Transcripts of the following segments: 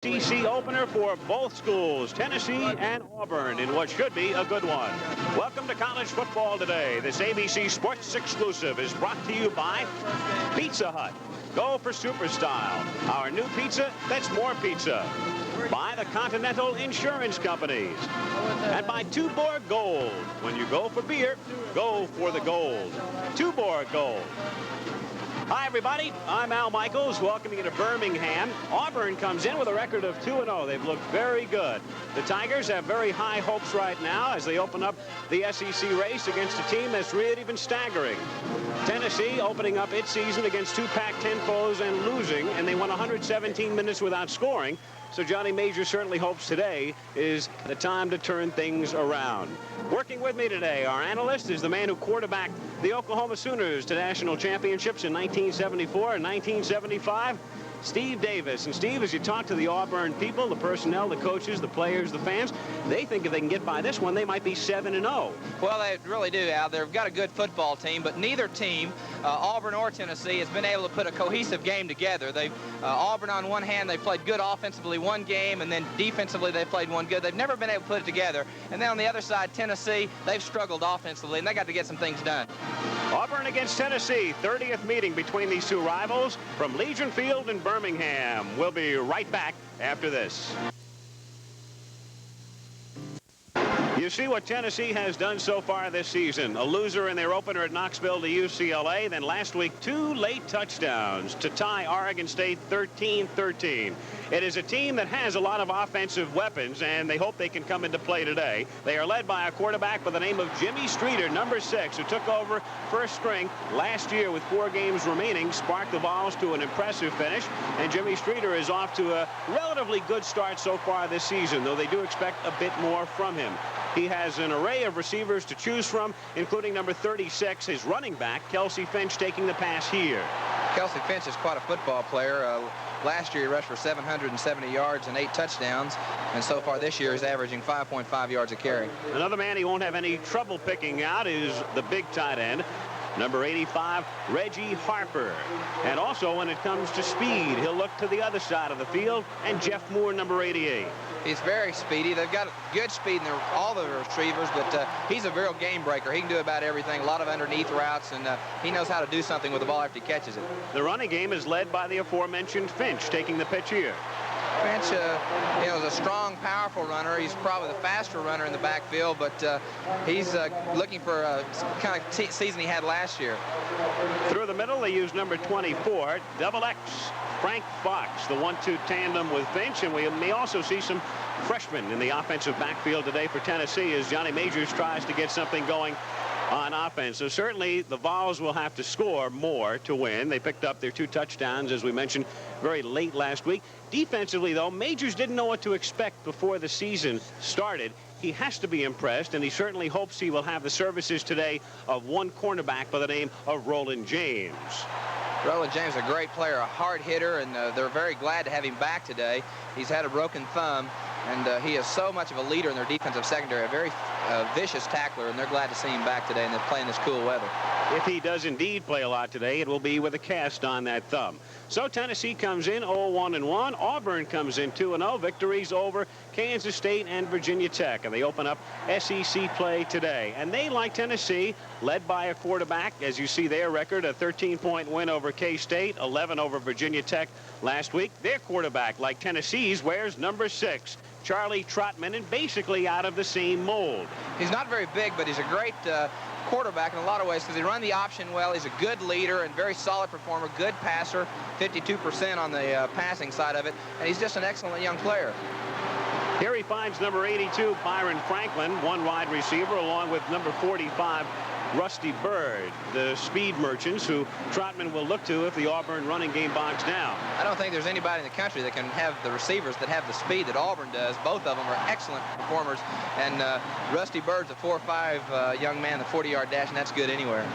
SEC opener for both schools, Tennessee and Auburn, in what should be a good one. Welcome to College Football Today. This ABC Sports exclusive is brought to you by Pizza Hut. Go for super style. Our new pizza that's more pizza. By the Continental Insurance Companies. And by Tuborg Gold. When you go for beer, go for the gold. Tuborg Gold. Hi, everybody. I'm Al Michaels, welcoming you to Birmingham. Auburn comes in with a record of 2-0. They've looked very good. The Tigers have very high hopes right now as they open up the SEC race against a team that's really been staggering. Tennessee opening up its season against two Pac-10 foes and losing, and they won 117 minutes without scoring. So Johnny Major certainly hopes today is the time to turn things around. Working with me today, our analyst is the man who quarterbacked the Oklahoma Sooners to national championships in 1974 and 1975, Steve Davis. And Steve, as you talk to the Auburn people, the personnel, the coaches, the players, the fans, they think if they can get by this one, they might be 7-0. Well, they really do, Al. They've got a good football team, but neither team, Auburn or Tennessee, has been able to put a cohesive game together. Auburn, on one hand, they played good offensively one game, and then defensively they played one good. They've never been able to put it together. And then on the other side, Tennessee, they've struggled offensively, and they got to get some things done. Auburn against Tennessee, 30th meeting between these two rivals from Legion Field in Birmingham. We'll be right back after this. You see what Tennessee has done so far this season. A loser in their opener at Knoxville to UCLA. Then last week, 2 late touchdowns to tie Oregon State 13-13. It is a team that has a lot of offensive weapons, and they hope they can come into play today. They are led by a quarterback by the name of Jimmy Streeter, number 6, who took over first string last year with 4 games remaining, sparked the Vols to an impressive finish, and Jimmy Streeter is off to a relatively good start so far this season, though they do expect a bit more from him. He has an array of receivers to choose from, including number 36, his running back, Kelsey Finch, taking the pass here. Kelsey Finch is quite a football player. Last year he rushed for 770 yards and 8 touchdowns, and so far this year he's averaging 5.5 yards a carry. Another man he won't have any trouble picking out is the big tight end, number 85, Reggie Harper. And also when it comes to speed, he'll look to the other side of the field, and Jeff Moore, number 88. He's very speedy. They've got good speed in all the receivers, but he's a real game breaker. He can do about everything, a lot of underneath routes, and he knows how to do something with the ball after he catches it. The running game is led by the aforementioned Finch, taking the pitch here. Finch, is a strong, powerful runner. He's probably the faster runner in the backfield, but he's looking for a kind of season he had last year. Through the middle, they use number 24, double X, Frank Fox, the 1-2 tandem with Finch, and we may also see some freshmen in the offensive backfield today for Tennessee as Johnny Majors tries to get something going on offense. So certainly the Vols will have to score more to win. They picked up their 2 touchdowns, as we mentioned, very late last week. Defensively, though, Majors didn't know what to expect before the season started. He has to be impressed, and he certainly hopes he will have the services today of one cornerback by the name of Roland James. Roland James is a great player, a hard hitter, and they're very glad to have him back today. He's had a broken thumb, and he is so much of a leader in their defensive secondary, a very vicious tackler, and they're glad to see him back today, and they're playing this cool weather. If he does indeed play a lot today, it will be with a cast on that thumb. So Tennessee comes in 0-1-1. Auburn comes in 2-0. Victories over Kansas State and Virginia Tech. And they open up SEC play today. And they, like Tennessee, led by a quarterback. As you see their record, a 13-point win over K-State, 11 over Virginia Tech last week. Their quarterback, like Tennessee's, wears number 6. Charlie Trotman, and basically out of the same mold. He's not very big, but he's a great quarterback in a lot of ways because he runs the option well. He's a good leader and very solid performer, good passer, 52% on the passing side of it, and he's just an excellent young player. Here he finds number 82, Byron Franklin, one wide receiver, along with number 45, Rusty Bird, the speed merchants who Trotman will look to if the Auburn running game bogs down. I don't think there's anybody in the country that can have the receivers that have the speed that Auburn does. Both of them are excellent performers, and Rusty Bird's a 4.5 young man, the 40-yard dash, and that's good anywhere.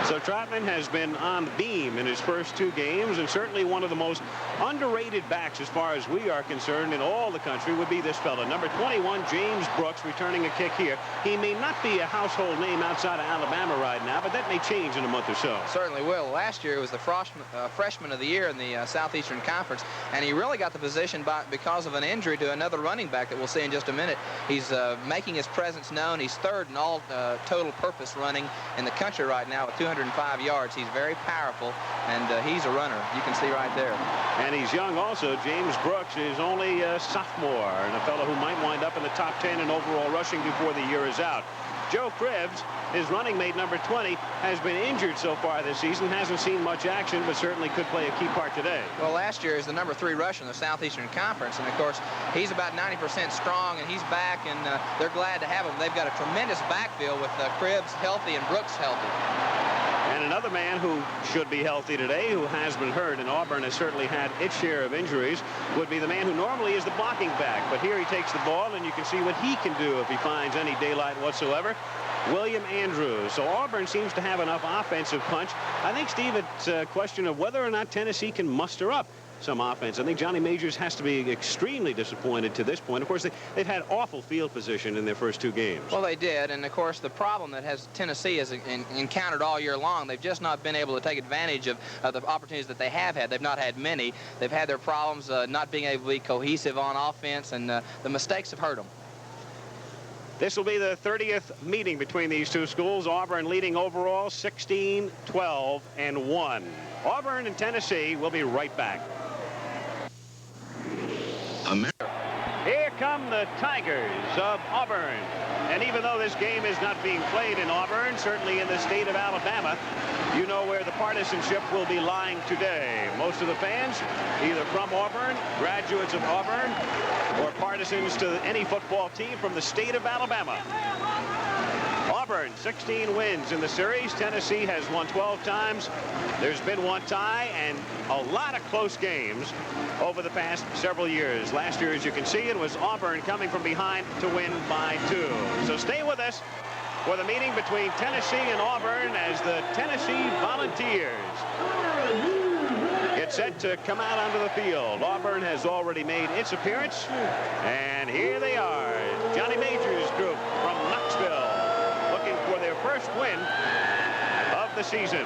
So Trotman has been on the beam in his first 2 games, and certainly one of the most underrated backs as far as we are concerned in all the country would be this fella. Number 21, James Brooks, returning a kick here. He may not be a household name outside of Alabama right now, but that may change in a month or so. Certainly will. Last year, it was the freshman of the year in the Southeastern Conference, and he really got the position because of an injury to another running back that we'll see in just a minute. He's making his presence known. He's third in all total purpose running in the country right now with 205 yards. He's very powerful, and he's a runner. You can see right there. And he's young also. James Brooks is only a sophomore and a fellow who might wind up in the top 10 in overall rushing before the year is out. Joe Cribbs, his running mate, number 20, has been injured so far this season. Hasn't seen much action, but certainly could play a key part today. Well, last year is the number 3 rusher in the Southeastern Conference, and of course he's about 90% strong, and he's back, and they're glad to have him. They've got a tremendous backfield with Cribbs healthy and Brooks healthy. And another man who should be healthy today, who has been hurt, and Auburn has certainly had its share of injuries, would be the man who normally is the blocking back. But here he takes the ball, and you can see what he can do if he finds any daylight whatsoever. William Andrews. So Auburn seems to have enough offensive punch. I think, Steve, it's a question of whether or not Tennessee can muster up some offense. I think Johnny Majors has to be extremely disappointed to this point. Of course, they've had awful field position in their first 2 games. Well, they did, and of course the problem that Tennessee has encountered all year long, they've just not been able to take advantage of the opportunities that they have had. They've not had many. They've had their problems not being able to be cohesive on offense, and the mistakes have hurt them. This will be the 30th meeting between these 2 schools. Auburn leading overall 16, 12, and 1. Auburn and Tennessee will be right back. Here come the Tigers of Auburn. And even though this game is not being played in Auburn, certainly in the state of Alabama, you know where the partisanship will be lying today. Most of the fans, either from Auburn, graduates of Auburn, or partisans to any football team from the state of Alabama. Auburn, 16 wins in the series. Tennessee has won 12 times. There's been 1 tie and a lot of close games over the past several years. Last year, as you can see, it was Auburn coming from behind to win by 2. So stay with us for the meeting between Tennessee and Auburn as the Tennessee Volunteers get set to come out onto the field. Auburn has already made its appearance, and here they are. Johnny Majors' group from Knoxville, looking for their first win of the season.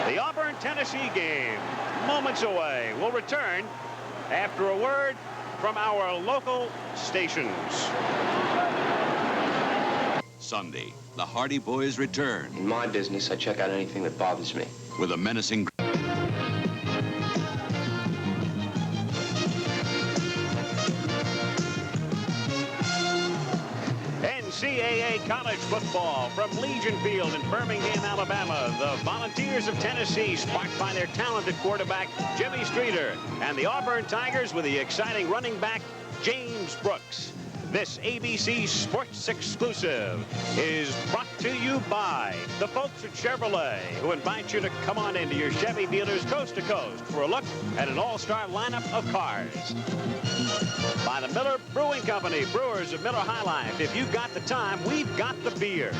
The Auburn-Tennessee game, moments away. We'll return after a word from our local stations. Sunday, the Hardy Boys return. In my business, I check out anything that bothers me. With a menacing... NCAA college football from Legion Field in Birmingham, Alabama. The Volunteers of Tennessee, sparked by their talented quarterback, Jimmy Streeter, and the Auburn Tigers with the exciting running back, James Brooks. This ABC Sports exclusive is brought to you by the folks at Chevrolet, who invite you to come on into your Chevy dealers coast to coast for a look at an all-star lineup of cars. By the Miller Brewing Company, brewers of Miller High Life. If you've got the time, we've got the beer.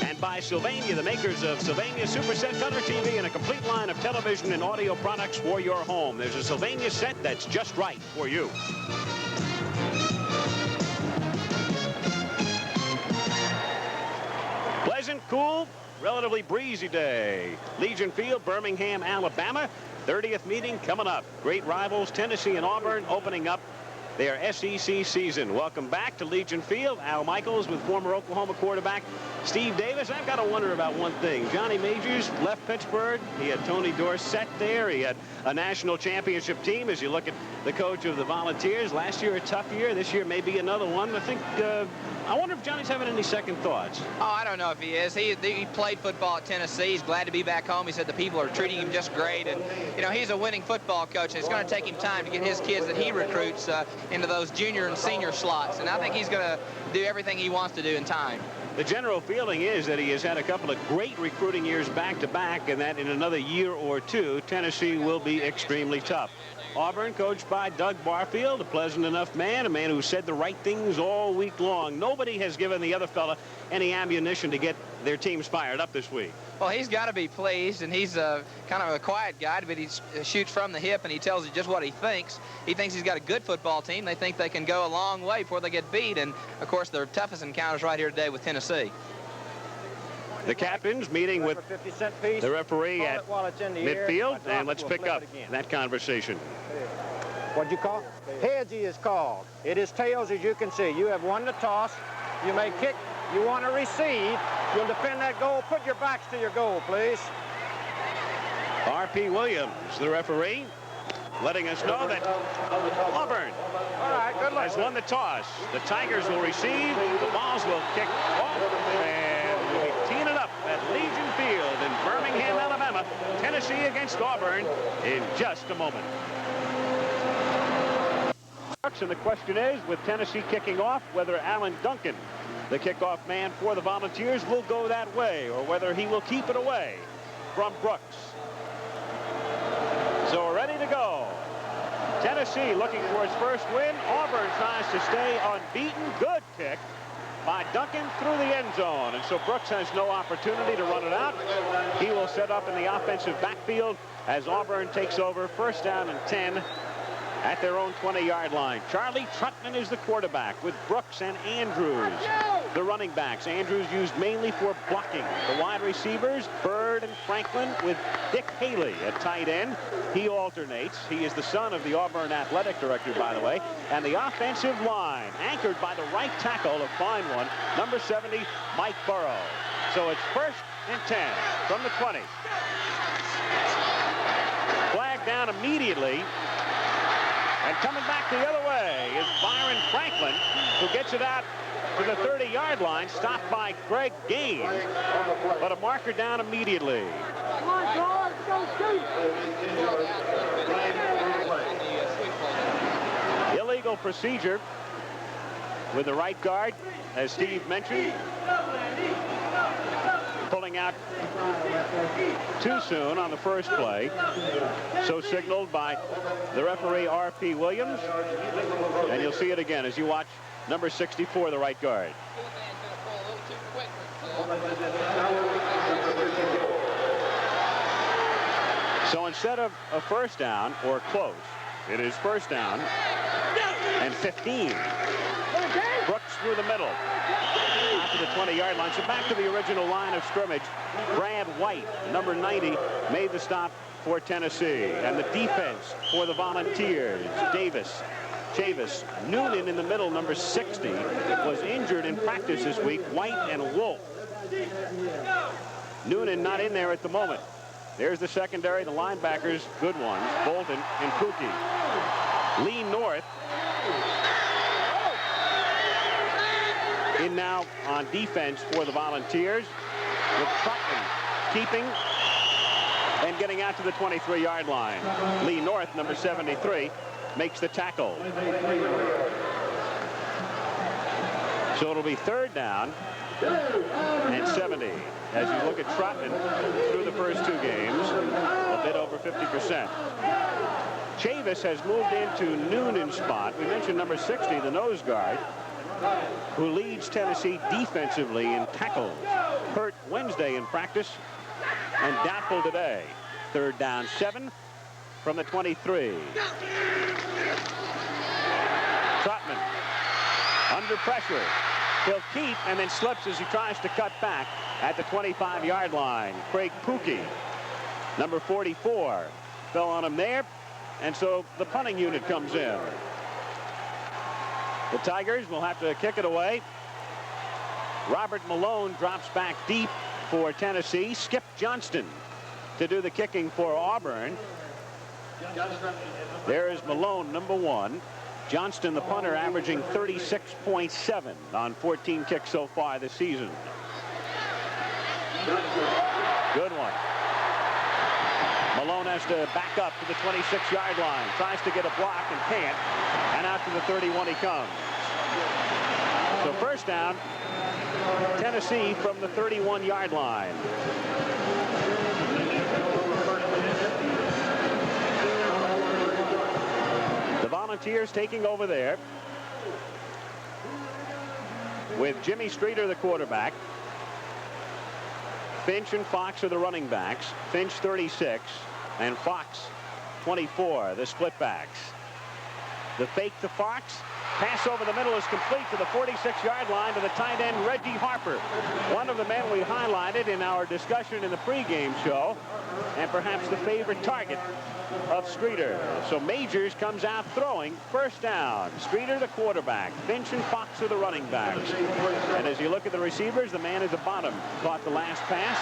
And by Sylvania, the makers of Sylvania Super Set Color TV and a complete line of television and audio products for your home. There's a Sylvania set that's just right for you. Pleasant, cool, relatively breezy day. Legion Field, Birmingham, Alabama. 30th meeting coming up. Great rivals, Tennessee and Auburn, opening up their SEC season. Welcome back to Legion Field. Al Michaels with former Oklahoma quarterback Steve Davis. I've got to wonder about one thing. Johnny Majors left Pittsburgh. He had Tony Dorsett there. He had a national championship team. As you look at the coach of the Volunteers, last year a tough year. This year maybe another one. I think I wonder if Johnny's having any second thoughts. Oh, I don't know if he is. He played football at Tennessee. He's glad to be back home. He said the people are treating him just great. And, you know, he's a winning football coach, and it's going to take him time to get his kids that he recruits into those junior and senior slots. And I think he's going to do everything he wants to do in time. The general feeling is that he has had a couple of great recruiting years back-to-back, and that in another year or two, Tennessee will be extremely tough. Auburn, coached by Doug Barfield, a pleasant enough man, a man who said the right things all week long. Nobody has given the other fella any ammunition to get their teams fired up this week. Well, he's got to be pleased, and he's kind of a quiet guy, but he shoots from the hip, and he tells you just what he thinks. He thinks he's got a good football team. They think they can go a long way before they get beat, and, of course, their toughest encounter is right here today with Tennessee. The captains meeting with the referee at midfield, and let's pick up that conversation. What'd you call? Heads he is called. It is tails, as you can see. You have won the toss. You may kick. You want to receive. You'll defend that goal. Put your backs to your goal, please. R.P. Williams, the referee, letting us know that Auburn has won the toss. The Tigers will receive. The balls will kick off, and we'll be teeing it up at Legion Field in Birmingham, Alabama. Tennessee against Auburn in just a moment. And the question is, with Tennessee kicking off, whether Alan Duncan, the kickoff man for the Volunteers, will go that way, or whether he will keep it away from Brooks. So we're ready to go. Tennessee looking for its first win. Auburn tries to stay unbeaten. Good kick by Duncan through the end zone. And so Brooks has no opportunity to run it out. He will set up in the offensive backfield as Auburn takes over, first down and 10 at their own 20-yard line. Charlie Trutman is the quarterback with Brooks and Andrews, the running backs. Andrews used mainly for blocking. The wide receivers, Bird and Franklin, with Dick Haley at tight end. He alternates. He is the son of the Auburn athletic director, by the way. And the offensive line, anchored by the right tackle, a fine one, number 70, Mike Burrow. So it's first and 10 from the 20. Flag down immediately. And coming back the other way is Byron Franklin, who gets it out to the 30-yard line, stopped by Greg Gaines, but a marker down immediately. Illegal procedure with the right guard, as Steve mentioned. Pulling out too soon on the first play. So signaled by the referee, R.P. Williams. And you'll see it again as you watch number 64, the right guard. So instead of a first down or close, it is first down and 15. Brooks through the middle. To the 20-yard line. So back to the original line of scrimmage. Brad White, number 90, made the stop for Tennessee. And the defense for the Volunteers, Davis, Chavis, Noonan in the middle, number 60, was injured in practice this week. White and Wolf. Noonan not in there at the moment. There's the secondary, the linebackers, good ones, Bolton and Pookie. Lee North in now on defense for the Volunteers, with Trutman keeping and getting out to the 23-yard line. Lee North, number 73, makes the tackle. So it'll be third down and 70 as you look at Trutman through the first two games, a bit over 50%. Chavis has moved into Noonan's spot. We mentioned number 60, the nose guard, who leads Tennessee defensively in tackles. Hurt Wednesday in practice and doubtful today. Third down, 7 from the 23. Trotman under pressure. He'll keep and then slips as he tries to cut back at the 25-yard line. Craig Pookie, number 44, fell on him there, and so the punting unit comes in. The Tigers will have to kick it away. Robert Malone drops back deep for Tennessee. Skip Johnston to do the kicking for Auburn. There is Malone, number 1. Johnston, the punter, averaging 36.7 on 14 kicks so far this season. Good one. Malone has to back up to the 26-yard line. Tries to get a block and can't. And out to the 31 he comes. So first down, Tennessee from the 31-yard line. Volunteers taking over there with Jimmy Streeter, the quarterback. Finch and Fox are the running backs. Finch 36 and Fox 24, the split backs. The fake to Fox. Pass over the middle is complete to the 46-yard line to the tight end, Reggie Harper. One of the men we highlighted in our discussion in the pregame show, and perhaps the favorite target of Streeter. So Majors comes out throwing. First down. Streeter, the quarterback. Finch and Fox are the running backs. And as you look at the receivers, the man at the bottom caught the last pass.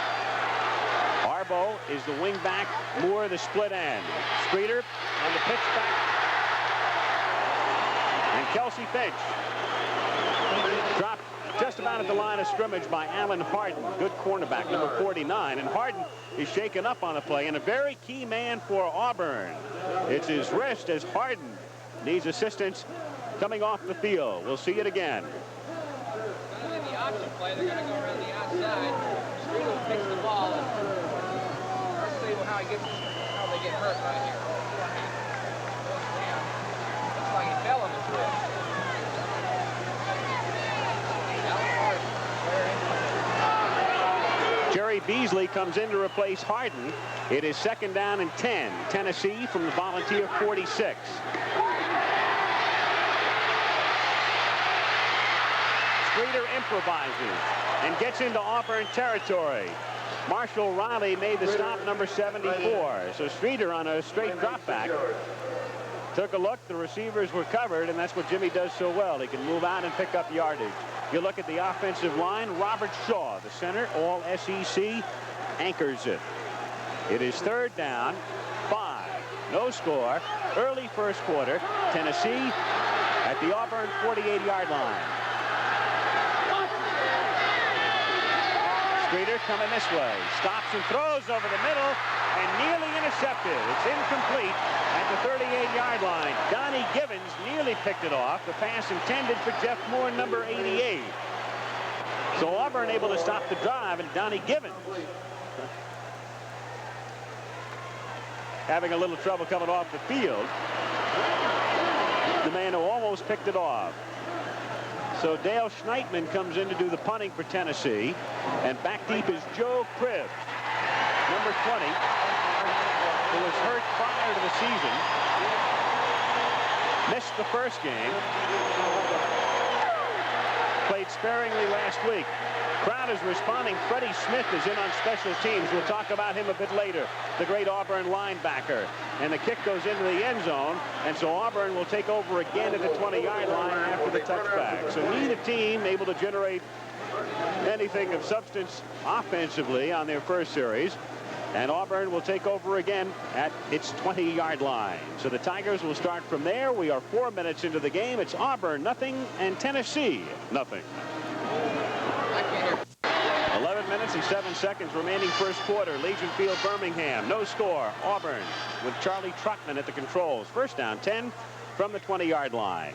Arbo is the wing back. Moore, the split end. Streeter on the pitch back. And Kelsey Finch dropped just about at the line of scrimmage by Alan Harden, good cornerback, number 49. And Harden is shaken up on the play, and a very key man for Auburn. It's his wrist as Harden needs assistance coming off the field. We'll see it again. In the option play, they're going to go around the outside. Streeter picks the ball. Let's see how they get hurt right here. Looks like he fell on his wrist. Jerry Beasley comes in to replace Harden. It is second down and 10. Tennessee from the Volunteer 46. Streeter improvises and gets into Auburn territory. Marshall Riley made the stop, number 74. So Streeter on a straight drop back. Took a look, the receivers were covered, and that's what Jimmy does so well. He can move out and pick up yardage. You look at the offensive line, Robert Shaw, the center, all SEC, anchors it. It is third down, 5. No score. Early first quarter. Tennessee at the Auburn 48-yard line. Streeter coming this way. Stops and throws over the middle and nearly intercepted. It's incomplete at the 38-yard line. Donnie Givens nearly picked it off. The pass intended for Jeff Moore, number 88. So Auburn able to stop the drive, and Donnie Givens having a little trouble coming off the field. The man who almost picked it off. So Dale Schneitman comes in to do the punting for Tennessee. And back deep is Joe Cribbs, number 20, who was hurt prior to the season. Missed the first game. Played sparingly last week. Crowd is responding. Freddie Smith is in on special teams. We'll talk about him a bit later. The great Auburn linebacker. And the kick goes into the end zone. And so Auburn will take over again at the 20-yard line after the touchback. So neither team able to generate anything of substance offensively on their first series. And Auburn will take over again at its 20-yard line. So the Tigers will start from there. We are 4 minutes into the game. It's Auburn nothing and Tennessee nothing. 11 minutes and 7 seconds remaining first quarter. Legion Field, Birmingham. No score. Auburn with Charlie Trotman at the controls. First down, 10 from the 20-yard line.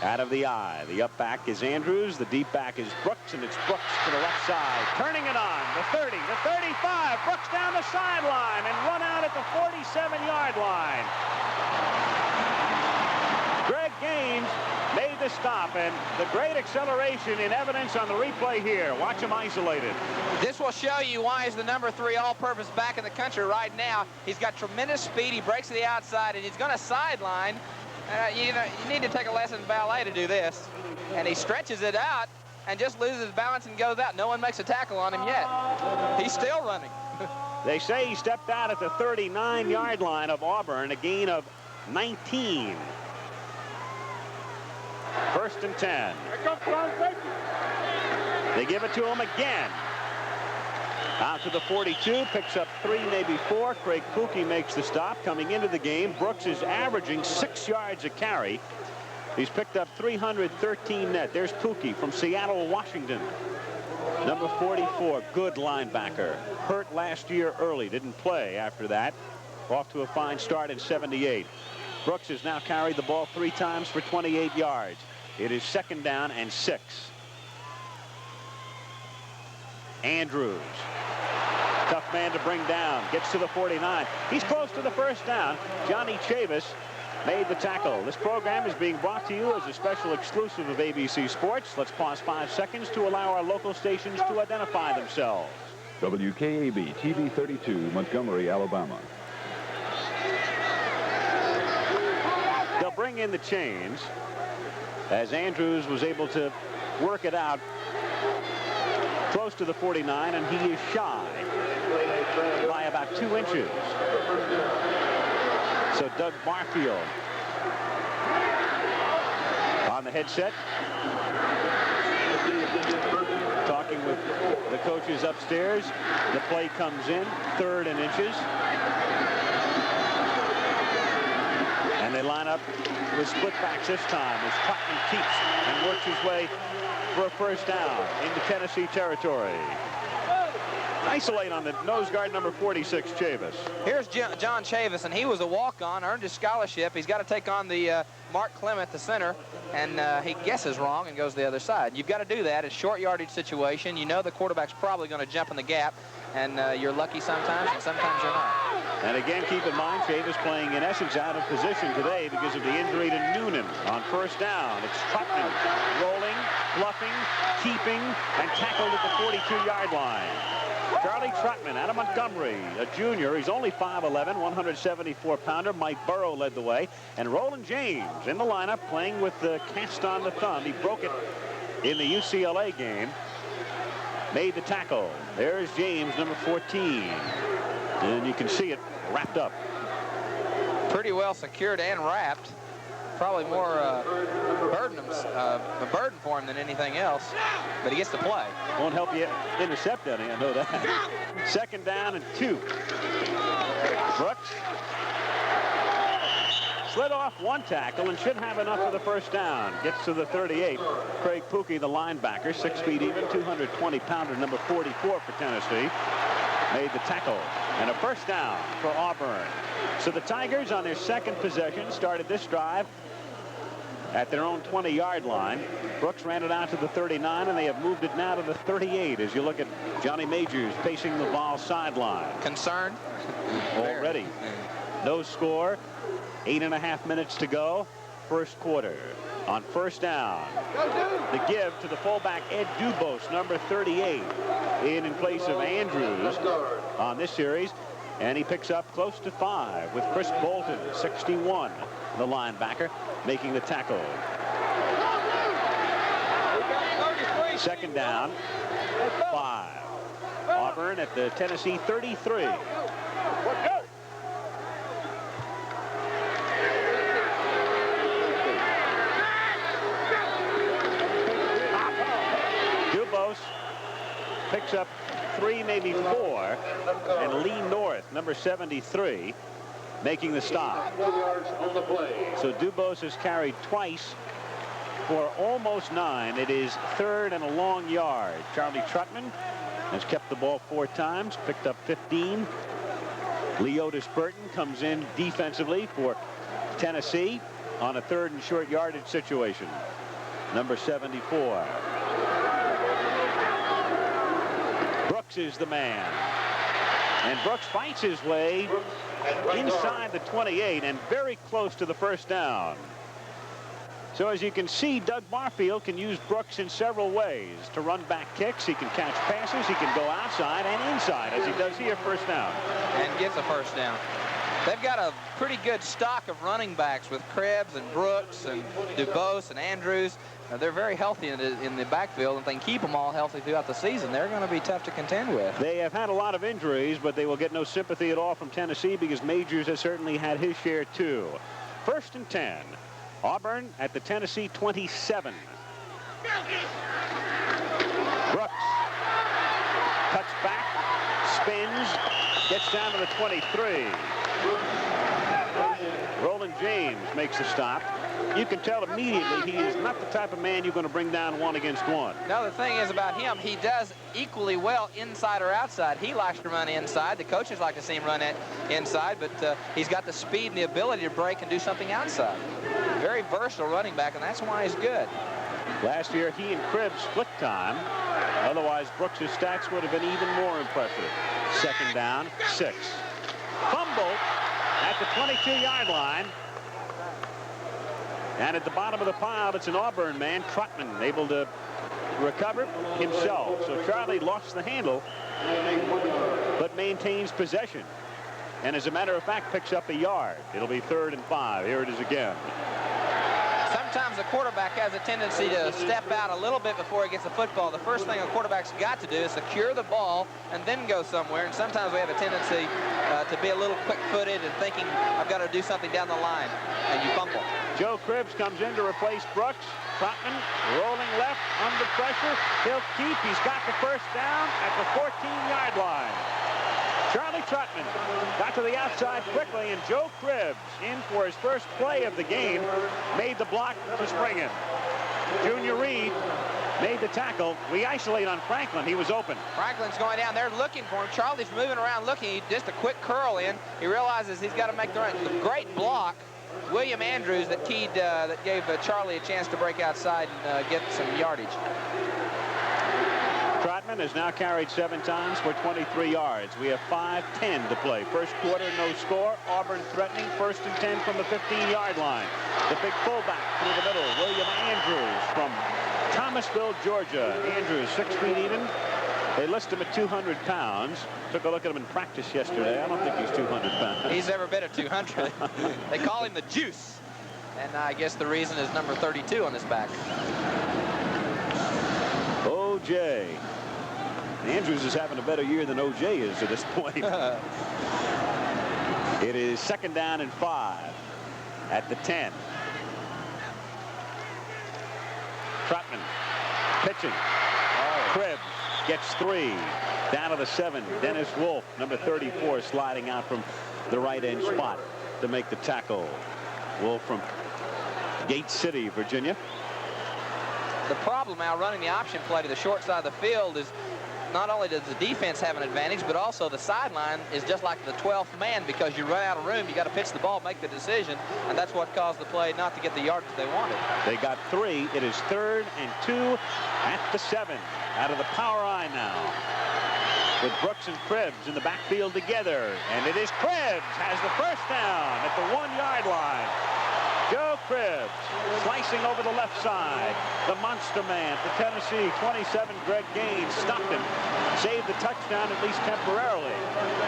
Out of the eye. The up back is Andrews. The deep back is Brooks, and it's Brooks to the left side. Turning it on. The 30, the 35. Brooks down the sideline and run out at the 47-yard line. Greg Gaines made the stop, and the great acceleration in evidence on the replay here. Watch him isolated. This will show you why he's the number 3 all-purpose back in the country right now. He's got tremendous speed. He breaks to the outside, and he's going to sideline. You need to take a lesson in ballet to do this. And he stretches it out and just loses balance and goes out. No one makes a tackle on him yet. He's still running. They say he stepped out at the 39-yard line of Auburn, a gain of 19. First and 10. They give it to him again. Out to the 42, picks up 3, maybe 4. Craig Pookie makes the stop. Coming into the game, Brooks is averaging 6 yards a carry. He's picked up 313 net. There's Pookie from Seattle, Washington. Number 44, good linebacker. Hurt last year early, didn't play after that. Off to a fine start in 78. Brooks has now carried the ball 3 times for 28 yards. It is second down and 6. Andrews. Tough man to bring down. Gets to the 49. He's close to the first down. Johnny Chavis made the tackle. This program is being brought to you as a special exclusive of ABC Sports. Let's pause 5 seconds to allow our local stations to identify themselves. WKAB TV 32, Montgomery, Alabama. They'll bring in the chains as Andrews was able to work it out close to the 49, and he is shy by about 2 inches. So Doug Barfield on the headset, talking with the coaches upstairs. The play comes in, 3rd and inches. And they line up with split backs this time as Putnam keeps and works his way for a first down into Tennessee territory. Isolate on the nose guard, number 46, Chavis. Here's John Chavis, and he was a walk-on, earned his scholarship. He's got to take on the Mark Clement, the center, and he guesses wrong and goes the other side. You've got to do that. It's short yardage situation. You know the quarterback's probably going to jump in the gap, and you're lucky sometimes, and sometimes you're not. And again, keep in mind, Chavis playing in essence out of position today because of the injury to Noonan. On first down, it's Trutman rolling, bluffing, keeping, and tackled at the 42-yard line. Charlie Trutman out of Montgomery, a junior. He's only 5'11", 174-pounder. Mike Burrow led the way. And Roland James in the lineup playing with the cast on the thumb. He broke it in the UCLA game. Made the tackle. There's James, number 14. And you can see it wrapped up. Pretty well secured and wrapped. Probably more a burden for him than anything else, but he gets to play. Won't help you intercept any, I know that. 2nd down and 2. Brooks slid off 1 tackle and should have enough for the first down. Gets to the 38. Craig Pookie, the linebacker, 6 feet even, 220-pounder, number 44 for Tennessee, made the tackle. And a first down for Auburn. So the Tigers on their 2nd possession started this drive at their own 20-yard line. Brooks ran it out to the 39, and they have moved it now to the 38 as you look at Johnny Majors pacing the ball sideline. Concerned? Already. No score. 8.5 minutes to go. First quarter. On first down, the give to the fullback Ed Dubose, number 38, in place of Andrews on this series. And he picks up close to 5 with Chris Bolton, 61, the linebacker, making the tackle. 2nd down, 5. Auburn at the Tennessee 33. Dubose picks up 3, maybe 4, and Lee North, number 73, making the stop. So Dubose has carried twice for almost 9. It is 3rd and a long yard. Charlie Trutman has kept the ball 4 times, picked up 15. Leotis Burton comes in defensively for Tennessee on a 3rd and short yardage situation. Number 74. Brooks is the man. And Brooks fights his way inside the 28 and very close to the first down. So as you can see, Doug Barfield can use Brooks in several ways. To run back kicks, he can catch passes, he can go outside and inside, as he does here, first down. And gets a first down. They've got a pretty good stock of running backs with Krebs and Brooks and Dubose and Andrews. They're very healthy in the backfield, and if they can keep them all healthy throughout the season, they're going to be tough to contend with. They have had a lot of injuries, but they will get no sympathy at all from Tennessee because Majors has certainly had his share too. 1st and 10. Auburn at the Tennessee 27. Brooks cuts back, spins, gets down to the 23. Roland James makes the stop. You can tell immediately he is not the type of man you're going to bring down 1 against 1. Now, the thing is about him, he does equally well inside or outside. He likes to run inside. The coaches like to see him run it inside, but he's got the speed and the ability to break and do something outside. Very versatile running back, and that's why he's good. Last year, he and Krebs split time. Otherwise, Brooks' stats would have been even more impressive. 2nd down, 6. Fumble at the 22-yard line. And at the bottom of the pile, it's an Auburn man, Trotman, able to recover himself. So Charlie lost the handle, but maintains possession. And as a matter of fact, picks up a yard. It'll be 3rd and 5. Here it is again. Sometimes the quarterback has a tendency to step out a little bit before he gets the football. The first thing a quarterback's got to do is secure the ball and then go somewhere. And sometimes we have a tendency to be a little quick-footed and thinking, I've got to do something down the line, and you fumble. Joe Cribbs comes in to replace Brooks. Trotman rolling left under pressure. He'll keep. He's got the first down at the 14-yard line. Charlie Trotman got to the outside quickly, and Joe Cribbs, in for his first play of the game, made the block to spring him. Junior Reed made the tackle. We isolate on Franklin. He was open. Franklin's going down there looking for him. Charlie's moving around looking. Just a quick curl in. He realizes he's got to make the run. Great block. William Andrews that gave Charlie a chance to break outside and get some yardage. Trotman has now carried 7 times for 23 yards. We have 5:10 to play. First quarter, no score. Auburn threatening. 1st and 10 from the 15-yard line. The big fullback through the middle, William Andrews from Thomasville, Georgia. Andrews, 6 feet even. They list him at 200 pounds. Took a look at him in practice yesterday. I don't think he's 200 pounds. He's ever been at 200. They call him the Juice. And I guess the reason is number 32 on his back. O.J. Andrews is having a better year than O.J. is at this point. It is 2nd down and 5 at the 10. Trotman pitching. Cribbs gets 3. Down to the 7. Dennis Wolf, number 34, sliding out from the right end spot to make the tackle. Wolf from Gate City, Virginia. The problem now running the option play to the short side of the field is not only does the defense have an advantage, but also the sideline is just like the 12th man, because you run out of room, you got to pitch the ball, make the decision, and that's what caused the play not to get the yardage they wanted. They got 3. It is 3rd and 2 at the 7. Out of the power eye now, with Brooks and Cribbs in the backfield together, and it is Cribbs has the first down at the 1-yard line. Joe Cribbs slicing over the left side. The monster man for Tennessee, 27, Greg Gaines, stopped him. Saved the touchdown, at least temporarily.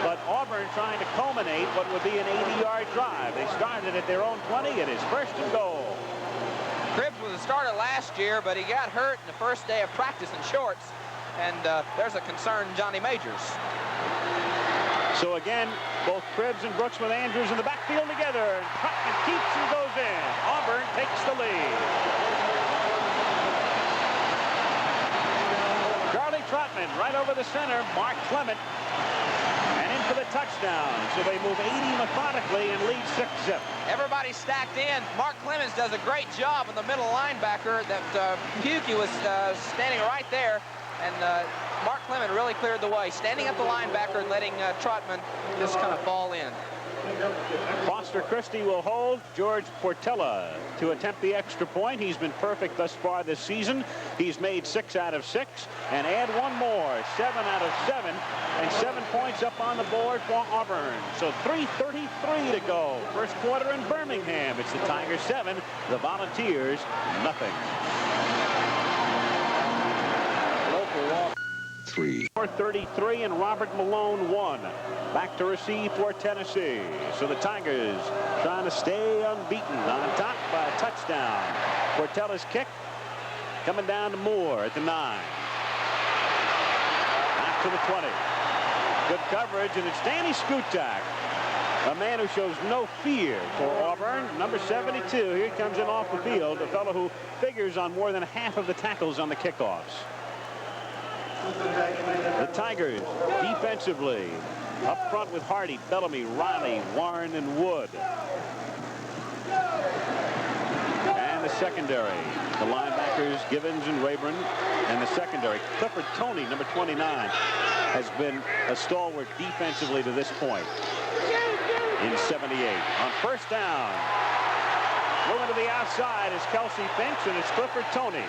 But Auburn trying to culminate what would be an 80-yard drive. They started at their own 20. It is 1st and goal. Cribbs was a starter last year, but he got hurt in the first day of practice in shorts. And there's a concern, Johnny Majors. So again, both Cribbs and Brooks with Andrews in the backfield together. And Trotman keeps and goes in. Auburn takes the lead. Charlie Trotman right over the center. Mark Clement. And in for the touchdown. So they move 80 methodically and lead 6-zip. Everybody stacked in. Mark Clemens does a great job in the middle linebacker. That Pukey was standing right there. And Mark Clement really cleared the way, standing up the linebacker and letting Trotman just kind of fall in. Foster Christie will hold George Portella to attempt the extra point. He's been perfect thus far this season. He's made 6 out of 6, and add 1 more, 7 out of 7, and 7 points up on the board for Auburn. So 3:33 to go. First quarter in Birmingham. It's the Tigers 7, the Volunteers nothing. 4:33 and Robert Malone 1. Back to receive for Tennessee. So the Tigers trying to stay unbeaten on top by a touchdown. Portella's kick coming down to Moore at the 9. Back to the 20. Good coverage, and it's Danny Skutak, a man who shows no fear for Auburn. Number 72. Here he comes in off the field, a fellow who figures on more than half of the tackles on the kickoffs. The Tigers defensively up front with Hardy, Bellamy, Riley, Warren, and Wood. And the secondary, the linebackers Givens and Rayburn, and the secondary Clifford Toney, number 29, has been a stalwart defensively to this point in 78. On first down, moving to the outside is Kelsey Finks, and it's Clifford Toney,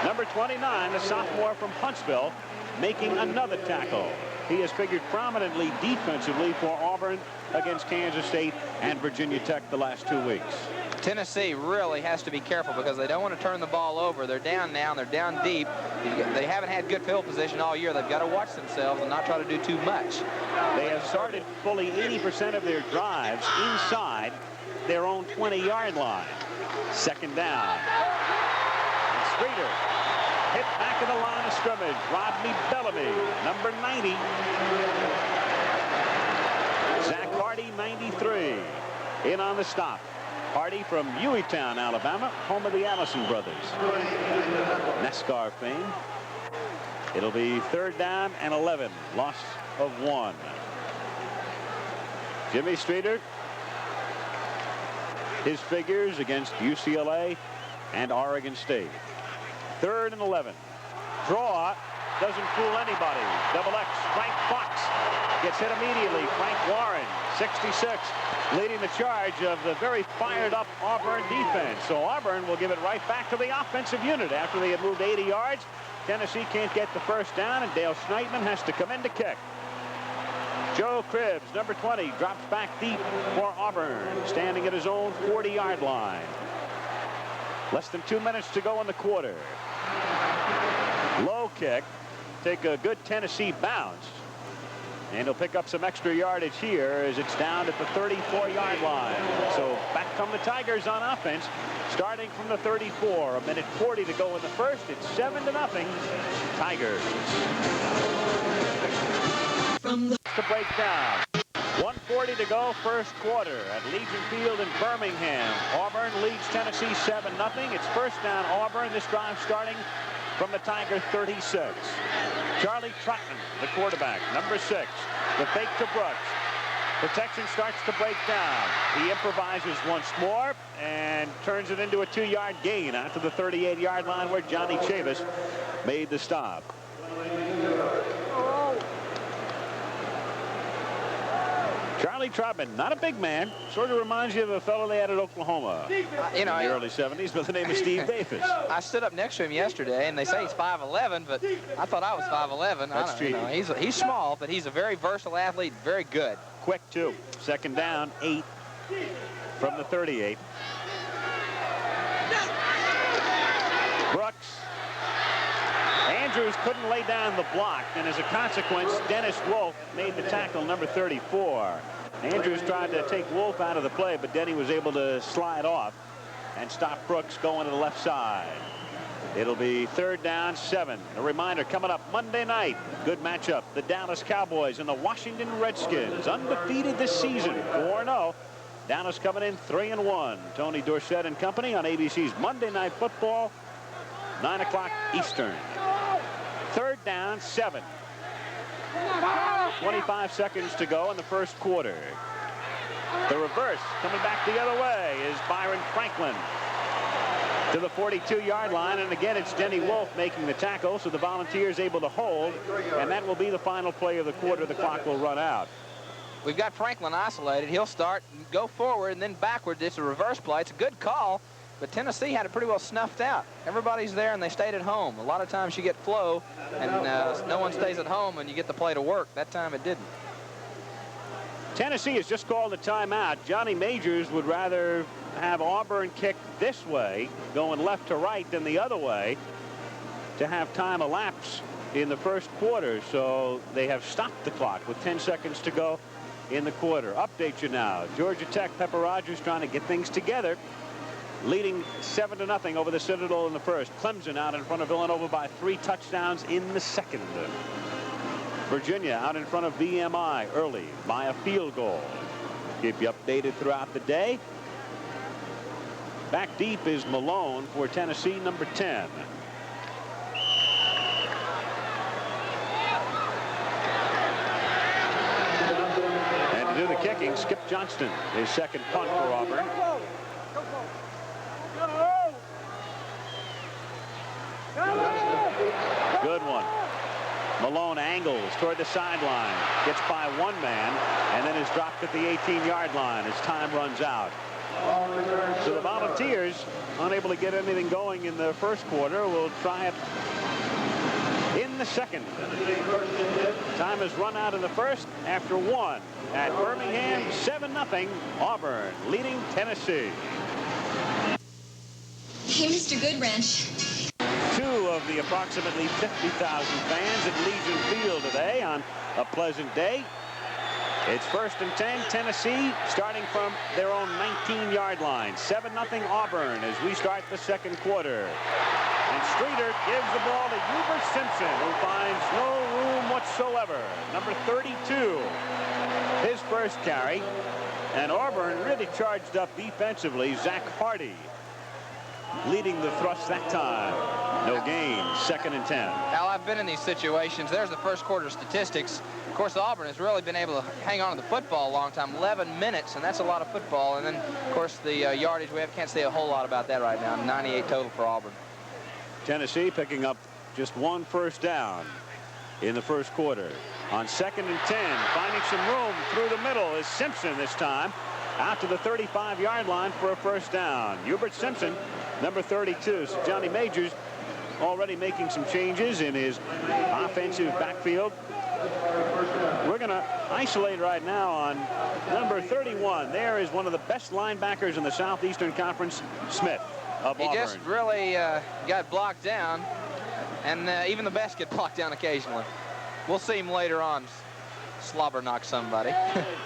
number 29, the sophomore from Huntsville, making another tackle. He has figured prominently defensively for Auburn against Kansas State and Virginia Tech the last 2 weeks. Tennessee really has to be careful because they don't want to turn the ball over. They're down now, and they're down deep. They haven't had good field position all year. They've got to watch themselves and not try to do too much. They have started fully 80% of their drives inside their own 20-yard line. Second down. And Streeter hit back of the line of scrimmage. Rodney Bellamy, number 90. Zach Hardy, 93, in on the stop. Hardy from Hueytown, Alabama, home of the Allison brothers. NASCAR fame. It'll be third down and 11. Loss of 1. Jimmy Streeter. His figures against UCLA and Oregon State. Third and 11. Draw. Doesn't fool anybody. Double X. Frank Fox gets hit immediately. Frank Warren, 66, leading the charge of the very fired-up Auburn defense. So Auburn will give it right back to the offensive unit after they had moved 80 yards. Tennessee can't get the first down, and Dale Schneidman has to come in to kick. Joe Cribbs, number 20, drops back deep for Auburn, standing at his own 40-yard line. Less than 2 minutes to go in the quarter. Low kick. Take a good Tennessee bounce. And he'll pick up some extra yardage here as it's down at the 34-yard line. So back come the Tigers on offense, starting from the 34. A minute 40 to go in the first. It's 7-0. Tigers. To break down. 1:40 to go, first quarter at Legion Field in Birmingham. Auburn leads Tennessee 7-0. It's first down Auburn. This drive starting from the Tiger 36. Charlie Trotman, the quarterback, number 6. The fake to Brooks. Protection starts to break down. He improvises once more and turns it into a 2-yard gain out to the 38-yard line where Johnny Chavis made the stop. Charlie Trotman, not a big man, sort of reminds you of a fellow they had at Oklahoma in the early 70s by the name of Steve Davis. I stood up next to him yesterday, and they say he's 5'11", but I thought I was 5'11". That's cheating. He's small, but he's a very versatile athlete, very good. Quick, too. Second down, 8 from the 38. Brooks. Andrews couldn't lay down the block, and as a consequence, Dennis Wolf made the tackle, number 34. Andrews tried to take Wolf out of the play, but Denny was able to slide off and stop Brooks going to the left side. It'll be third down, 7. A reminder, coming up Monday night, good matchup, the Dallas Cowboys and the Washington Redskins, undefeated this season, 4-0. Dallas coming in 3-1. Tony Dorsett and company on ABC's Monday Night Football, 9 o'clock Eastern. Third down, 7. 25 seconds to go in the first quarter. The reverse coming back the other way is Byron Franklin to the 42-yard line, and again it's Denny Wolf making the tackle, so the Volunteers able to hold, and that will be the final play of the quarter. The clock will run out. We've got Franklin isolated. He'll start, go forward, and then backward. It's a reverse play. It's a good call, but Tennessee had it pretty well snuffed out. Everybody's there, and they stayed at home. A lot of times you get flow, and no one stays at home, and you get the play to work. That time it didn't. Tennessee has just called a timeout. Johnny Majors would rather have Auburn kick this way, going left to right, than the other way, to have time elapse in the first quarter. So they have stopped the clock with 10 seconds to go in the quarter. Update you now. Georgia Tech, Pepper Rogers trying to get things together, leading 7-0 over the Citadel in the first. Clemson out in front of Villanova by 3 touchdowns in the second. Virginia out in front of VMI early by a field goal. Keep you updated throughout the day. Back deep is Malone for Tennessee, number 10. And to do the kicking, Skip Johnston, his second punt for Auburn. Good one. Malone angles toward the sideline, gets by one man, and then is dropped at the 18-yard line as time runs out. So the Volunteers, unable to get anything going in the first quarter, will try it in the second. Time has run out in the first after 1 at Birmingham. 7-0 Auburn leading Tennessee. Hey, Mr. Goodwrench. Two of the approximately 50,000 fans at Legion Field today on a pleasant day. It's 1st and 10, Tennessee starting from their own 19-yard line. 7-0 Auburn as we start the second quarter. And Streeter gives the ball to Hubert Simpson, who finds no room whatsoever. Number 32, his first carry. And Auburn really charged up defensively. Zach Hardy leading the thrust that time. No gain. 2nd and 10. Al, I've been in these situations. There's the first quarter statistics. Of course, Auburn has really been able to hang on to the football a long time. 11 minutes, and that's a lot of football. And then, of course, the yardage, can't say a whole lot about that right now. 98 total for Auburn. Tennessee picking up just one first down in the first quarter. On 2nd and 10, finding some room through the middle is Simpson this time. Out to the 35-yard line for a first down. Hubert Simpson, number 32. So Johnny Majors already making some changes in his offensive backfield. We're going to isolate right now on number 31. There is one of the best linebackers in the Southeastern Conference, Smith of Auburn. He just really got blocked down, and even the best get blocked down occasionally. We'll see him later on slobber knock somebody.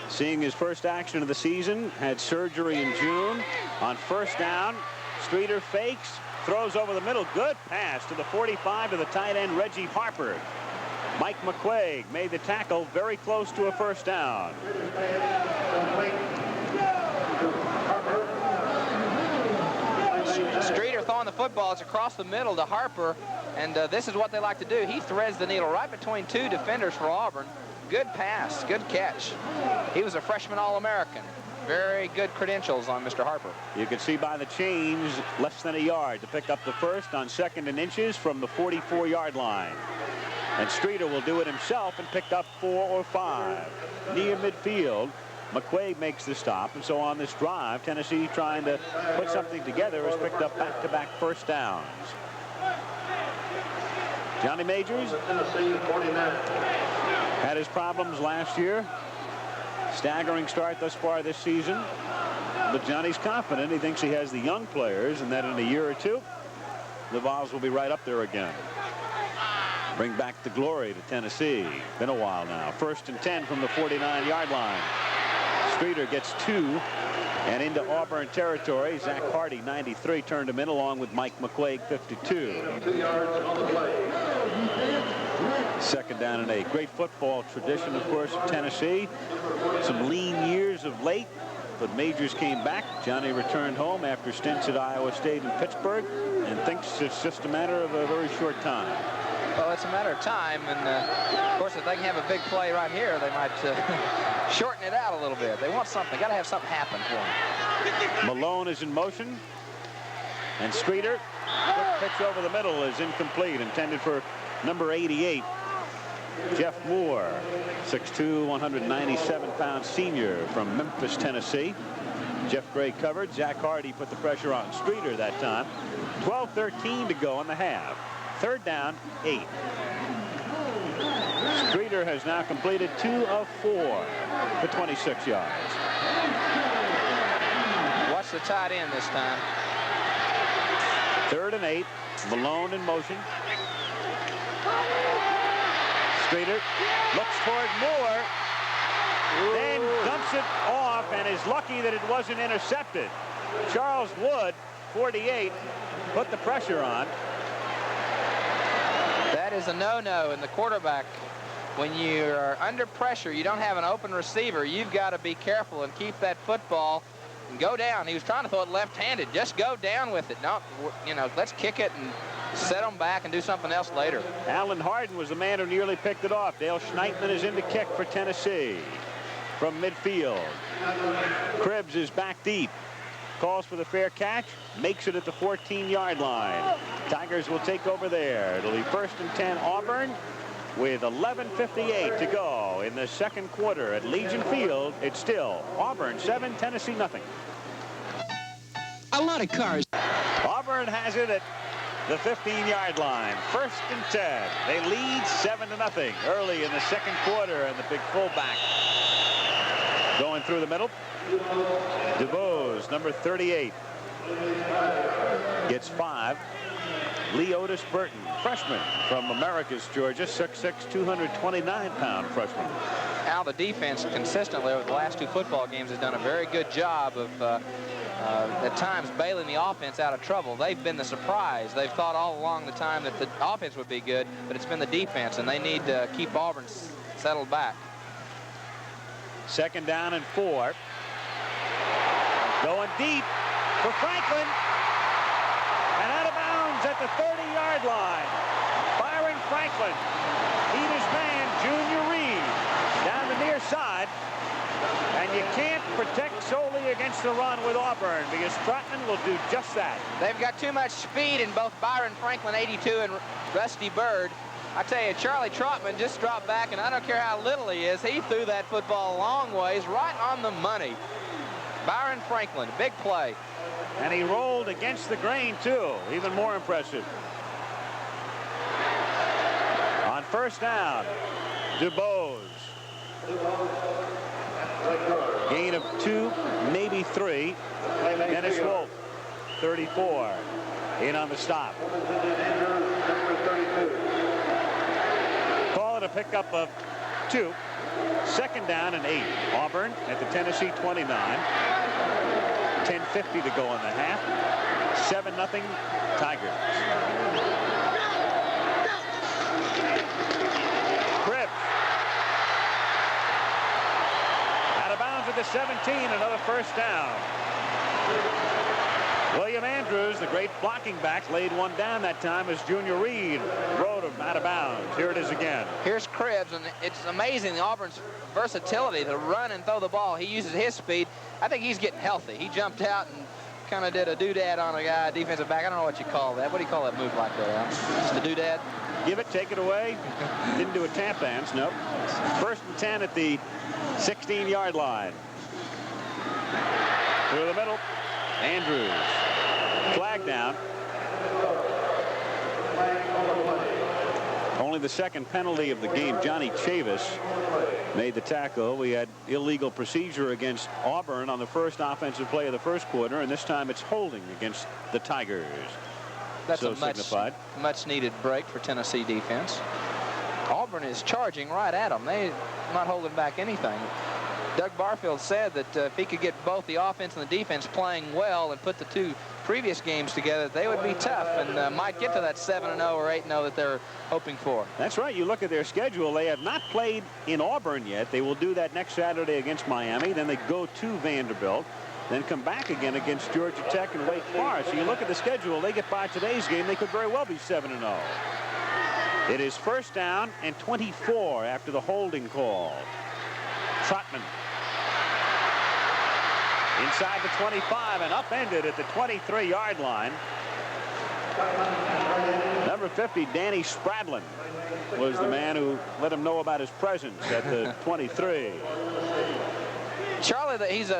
Seeing his first action of the season, had surgery in June. On first down, Streeter fakes, throws over the middle. Good pass to the 45 to the tight end, Reggie Harper. Mike McQuaig made the tackle very close to a first down. Streeter throwing the football. It's across the middle to Harper, and this is what they like to do. He threads the needle right between two defenders for Auburn. Good pass, good catch. He was a freshman All-American. Very good credentials on Mr. Harper. You can see by the change, less than a yard to pick up the first on 2nd and inches from the 44-yard line. And Streeter will do it himself and pick up 4 or 5. Near midfield, McQuaig makes the stop. And so on this drive, Tennessee trying to put something together has picked up back-to-back first downs. Johnny Majors had his problems last year. Staggering start thus far this season. But Johnny's confident. He thinks he has the young players and that in a year or two, the Vols will be right up there again. Bring back the glory to Tennessee. Been a while now. 1st and 10 from the 49-yard line. Streeter gets 2 and into Auburn territory. Zach Hardy, 93, turned him in along with Mike McQuaig, 52. 2 yards on the play. 2nd down and 8. Great football tradition, of course, of Tennessee. Some lean years of late, but Majors came back. Johnny returned home after stints at Iowa State and Pittsburgh, and thinks it's just a matter of a very short time. Well, it's a matter of time, and of course, if they can have a big play right here, they might shorten it out a little bit. They want something. Got to have something happen for them. Malone is in motion, and Streeter, quick pitch over the middle is incomplete, intended for number 88, Jeff Moore, 6'2", 197-pound senior from Memphis, Tennessee. Jeff Gray covered. Zach Hardy put the pressure on Streeter that time. 12:13 to go in the half. 3rd down, 8. Streeter has now completed 2 of 4 for 26 yards. Watch the tight end this time. 3rd and 8. Malone in motion. Streeter looks toward Moore, then dumps it off and is lucky that it wasn't intercepted. Charles Wood, 48, put the pressure on. That is a no-no in the quarterback. When you're under pressure, you don't have an open receiver. You've got to be careful and keep that football and go down. He was trying to throw it left-handed. Just go down with it. No, let's kick it and set them back and do something else later. Alan Harden was the man who nearly picked it off. Dale Schneitman is in to kick for Tennessee from midfield. Cribbs is back deep. Calls for the fair catch. Makes it at the 14-yard line. Tigers will take over there. It'll be 1st and 10 Auburn with 11:58 to go in the second quarter at Legion Field. It's still Auburn 7, Tennessee nothing. A lot of cars. Auburn has it at the 15-yard line. 1st and 10. They lead 7-0 early in the second quarter, and the big fullback going through the middle. DeVos, number 38. gets 5. Lee Otis Burton, freshman from Americus, Georgia, 6'6", 229-pound freshman. Al, the defense consistently over the last 2 football games has done a very good job of at times bailing the offense out of trouble. They've been the surprise. They've thought all along the time that the offense would be good, but it's been the defense, and they need to keep Auburn settled back. 2nd down and 4. Going deep for Franklin. And out of bounds at the 30-yard line. Byron Franklin beat his man, Junior Reed, down the near side. And you can't protect solely against the run with Auburn because Trotman will do just that. They've got too much speed in both Byron Franklin, 82, and Rusty Bird. I tell you, Charlie Trotman just dropped back, and I don't care how little he is, he threw that football a long ways, right on the money. Byron Franklin, big play. And he rolled against the grain, too. Even more impressive. On 1st down, DuBose. Gain of 2, maybe 3. Dennis Wolf, 34, in on the stop. Call it a pickup of 2. 2nd down and 8. Auburn at the Tennessee 29. 10:50 to go in the half. 7-0 Tigers. Cribbs. Out of bounds at the 17. Another 1st down. William Andrews, the great blocking back, laid one down that time as Junior Reed rode him out of bounds. Here it is again. Here's Cribbs, and it's amazing the Auburn's versatility to run and throw the ball. He uses his speed. I think he's getting healthy. He jumped out and kind of did a doodad on a guy, defensive back. I don't know what you call that. What do you call that move like that, Al? Just a doodad? Give it, take it away. Didn't do a tap dance, nope. 1st and 10 at the 16-yard line. Through the middle. Andrews. Flag down. Only the 2nd penalty of the game. Johnny Chavis made the tackle. We had illegal procedure against Auburn on the 1st offensive play of the 1st quarter, and this time it's holding against the Tigers. That's so a much needed break for Tennessee defense. Auburn is charging right at them. They're not holding back anything. Doug Barfield said that if he could get both the offense and the defense playing well and put the 2 previous games together, they would be tough and might get to that 7-0 or 8-0 that they're hoping for. That's right. You look at their schedule. They have not played in Auburn yet. They will do that next Saturday against Miami. Then they go to Vanderbilt. Then come back again against Georgia Tech and Wake Forest. So you look at the schedule. They get by today's game. They could very well be 7-0. It is 1st down and 24 after the holding call. Trotman. Inside the 25 and upended at the 23-yard line. Number 50, Danny Spradlin, was the man who let him know about his presence at the 23. Charlie, he's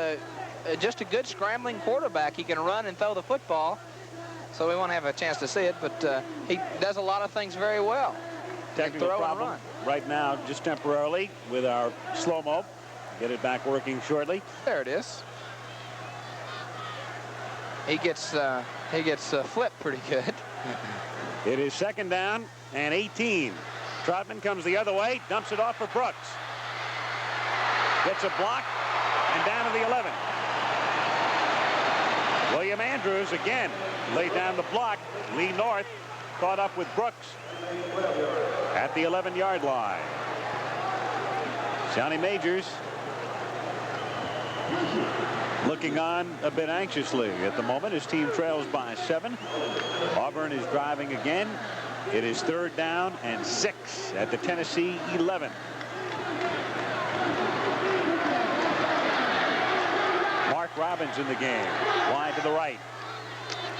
just a good scrambling quarterback. He can run and throw the football, so we won't have a chance to see it, but he does a lot of things very well. Technical problem right now, just temporarily, with our slow-mo. Get it back working shortly. There it is. He gets flipped pretty good. It is 2nd down and 18. Trotman comes the other way, dumps it off for Brooks. Gets a block and down to the 11. William Andrews again laid down the block. Lee North caught up with Brooks at the 11-yard line. Johnny Majors looking on a bit anxiously at the moment. His team trails by 7. Auburn is driving again. It is 3rd down and 6 at the Tennessee 11. Mark Robbins in the game. Wide to the right.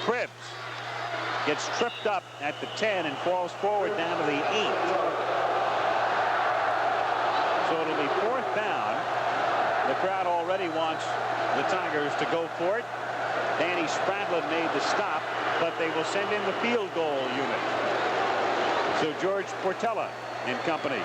Cribbs gets tripped up at the 10 and falls forward down to the 8. So it'll be 4th down. The crowd already wants the Tigers to go for it. Danny Spradlin made the stop, but they will send in the field goal unit. So George Portella and company.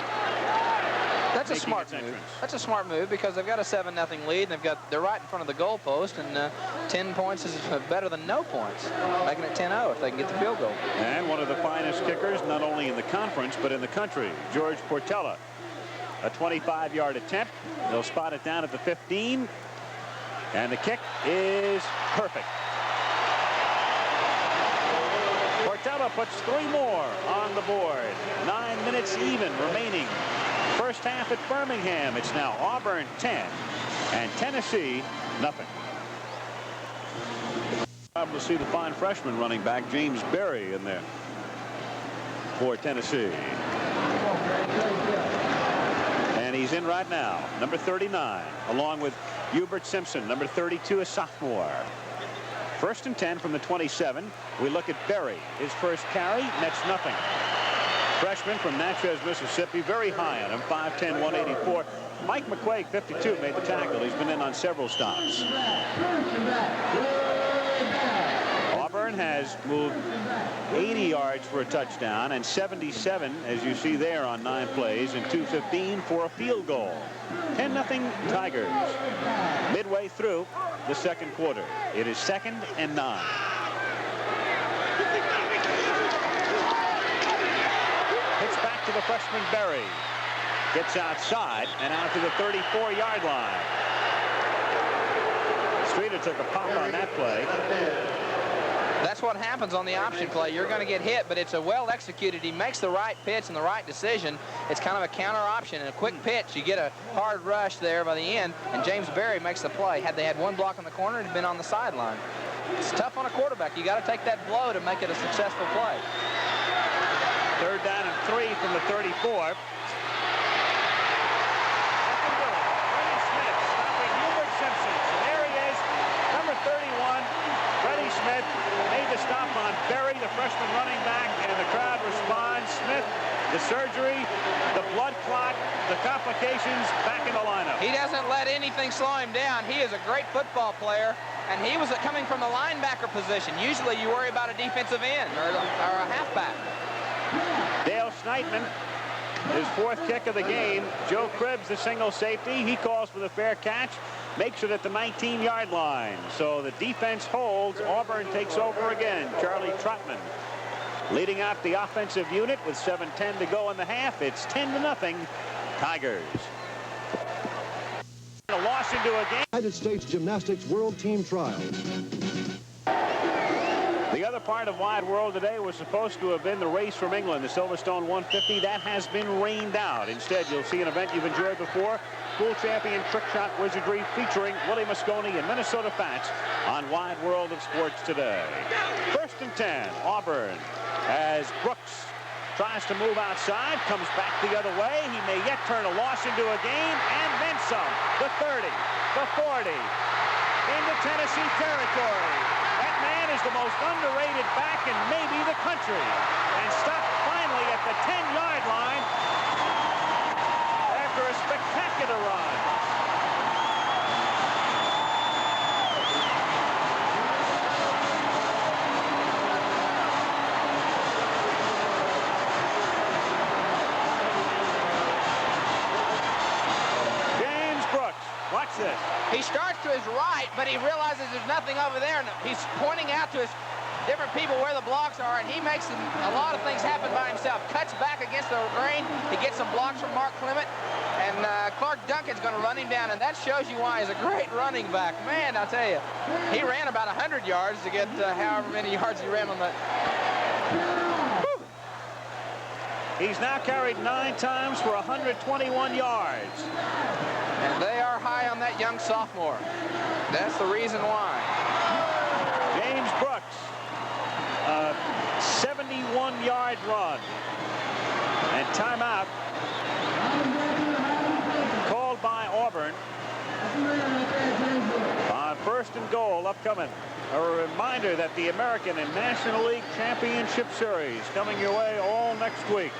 That's a smart move. That's a smart move because they've got a 7-0 lead, and they're right in front of the goalpost, and 10 points is better than no points, making it 10-0 if they can get the field goal. And one of the finest kickers, not only in the conference but in the country, George Portella. A 25-yard attempt. They'll spot it down at the 15, and the kick is perfect. Portella puts 3 more on the board. 9 minutes even remaining. First half at Birmingham. It's now Auburn 10 and Tennessee nothing. We'll see the fine freshman running back James Berry in there for Tennessee. And he's in right now, number 39, along with Hubert Simpson, number 32, a sophomore. 1st and 10 from the 27. We look at Berry. His first carry, nets nothing. Freshman from Natchez, Mississippi, very high on him, 5'10", 184. Mike McQuaig, 52, made the tackle. He's been in on several stops. Auburn has moved 80 yards for a touchdown and 77, as you see there, on 9 plays, and 2:15 for a field goal. 10-0 Tigers. Midway through the 2nd quarter. It is 2nd and 9. Pitch back to the freshman Berry. Gets outside and out to the 34-yard line. Streeter took a pop on that play. That's what happens on the option play. You're going to get hit, but it's a well executed. He makes the right pitch and the right decision. It's kind of a counter option and a quick pitch. You get a hard rush there by the end, and James Berry makes the play. Had they had one block on the corner, it'd been on the sideline. It's tough on a quarterback. You got to take that blow to make it a successful play. 3rd down and 3 from the 34. Smith made the stop on Berry, the freshman running back, and the crowd responds. Smith, the surgery, the blood clot, the complications, back in the lineup. He doesn't let anything slow him down. He is a great football player, and he was coming from the linebacker position. Usually you worry about a defensive end or a halfback. Dale Sneitman, his 4th kick of the game. Joe Cribbs, the single safety. He calls for the fair catch. Makes it at the 19-yard line. So the defense holds. Auburn takes over again. Charlie Trotman leading out the offensive unit with 7:10 to go in the half. It's 10-0 Tigers. A loss into a game. United States Gymnastics World Team Trials. The other part of Wide World today was supposed to have been the race from England, the Silverstone 150. That has been rained out. Instead, you'll see an event you've enjoyed before. School champion trick shot wizardry featuring Willie Mosconi and Minnesota Fats on Wide World of Sports today. 1st and 10, Auburn, as Brooks tries to move outside, comes back the other way. He may yet turn a loss into a gain, and then some. The 30, the 40, into Tennessee territory. That man is the most underrated back in maybe the country, and stopped finally at the 10-yard line after a spectacular run. James Brooks, watch this. He starts to his right, but he realizes there's nothing over there, and he's pointing out to his different people where the blocks are, and he makes a lot of things happen by himself. Cuts back against the grain. He gets some blocks from Mark Clement, and Clark Duncan's going to run him down, and that shows you why he's a great running back. Man, I'll tell you, he ran about 100 yards to get however many yards he ran on that. He's now carried 9 times for 121 yards. And they are high on that young sophomore. That's the reason why. James Brooks, a 71-yard run. And timeout called by Auburn on 1st and goal upcoming. A reminder that the American and National League Championship Series coming your way all next week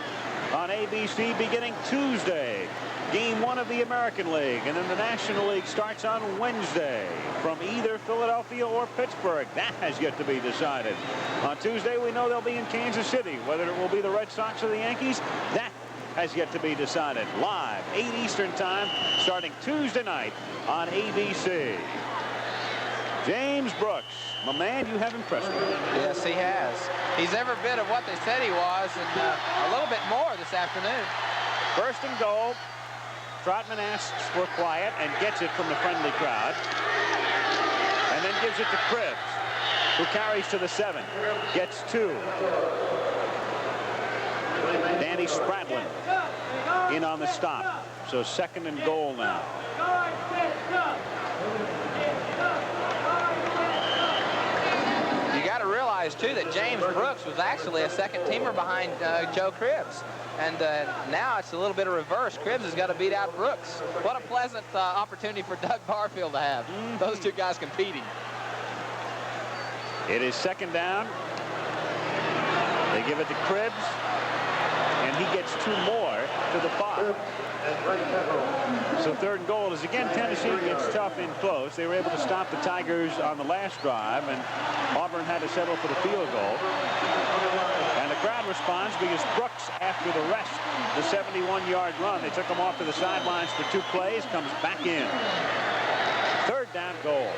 on ABC beginning Tuesday. Game 1 of the American League, and then the National League starts on Wednesday from either Philadelphia or Pittsburgh. That has yet to be decided. On Tuesday, we know they'll be in Kansas City. Whether it will be the Red Sox or the Yankees, that has yet to be decided. Live, 8 Eastern time, starting Tuesday night on ABC. James Brooks, my man, you have impressed me. Yes, he has. He's every bit of what they said he was, and a little bit more this afternoon. First and goal. Trotman asks for quiet and gets it from the friendly crowd. And then gives it to Cribbs, who carries to the 7. Gets 2. Danny Spradlin in on the stop. So second and goal now. You got to realize, too, that James Brooks was actually a second-teamer behind Joe Cribbs. And now it's a little bit of reverse. Cribbs has got to beat out Brooks. What a pleasant opportunity for Doug Barfield to have. Those two guys competing. It is second down. They give it to Cribbs, and he gets 2 more to the 5. So third and goal is again Tennessee gets tough in close. They were able to stop the Tigers on the last drive, and Auburn had to settle for the field goal. And the crowd responds because Brooks, after the rest, the 71-yard run, they took him off to the sidelines for 2 plays, comes back in. Third down goal.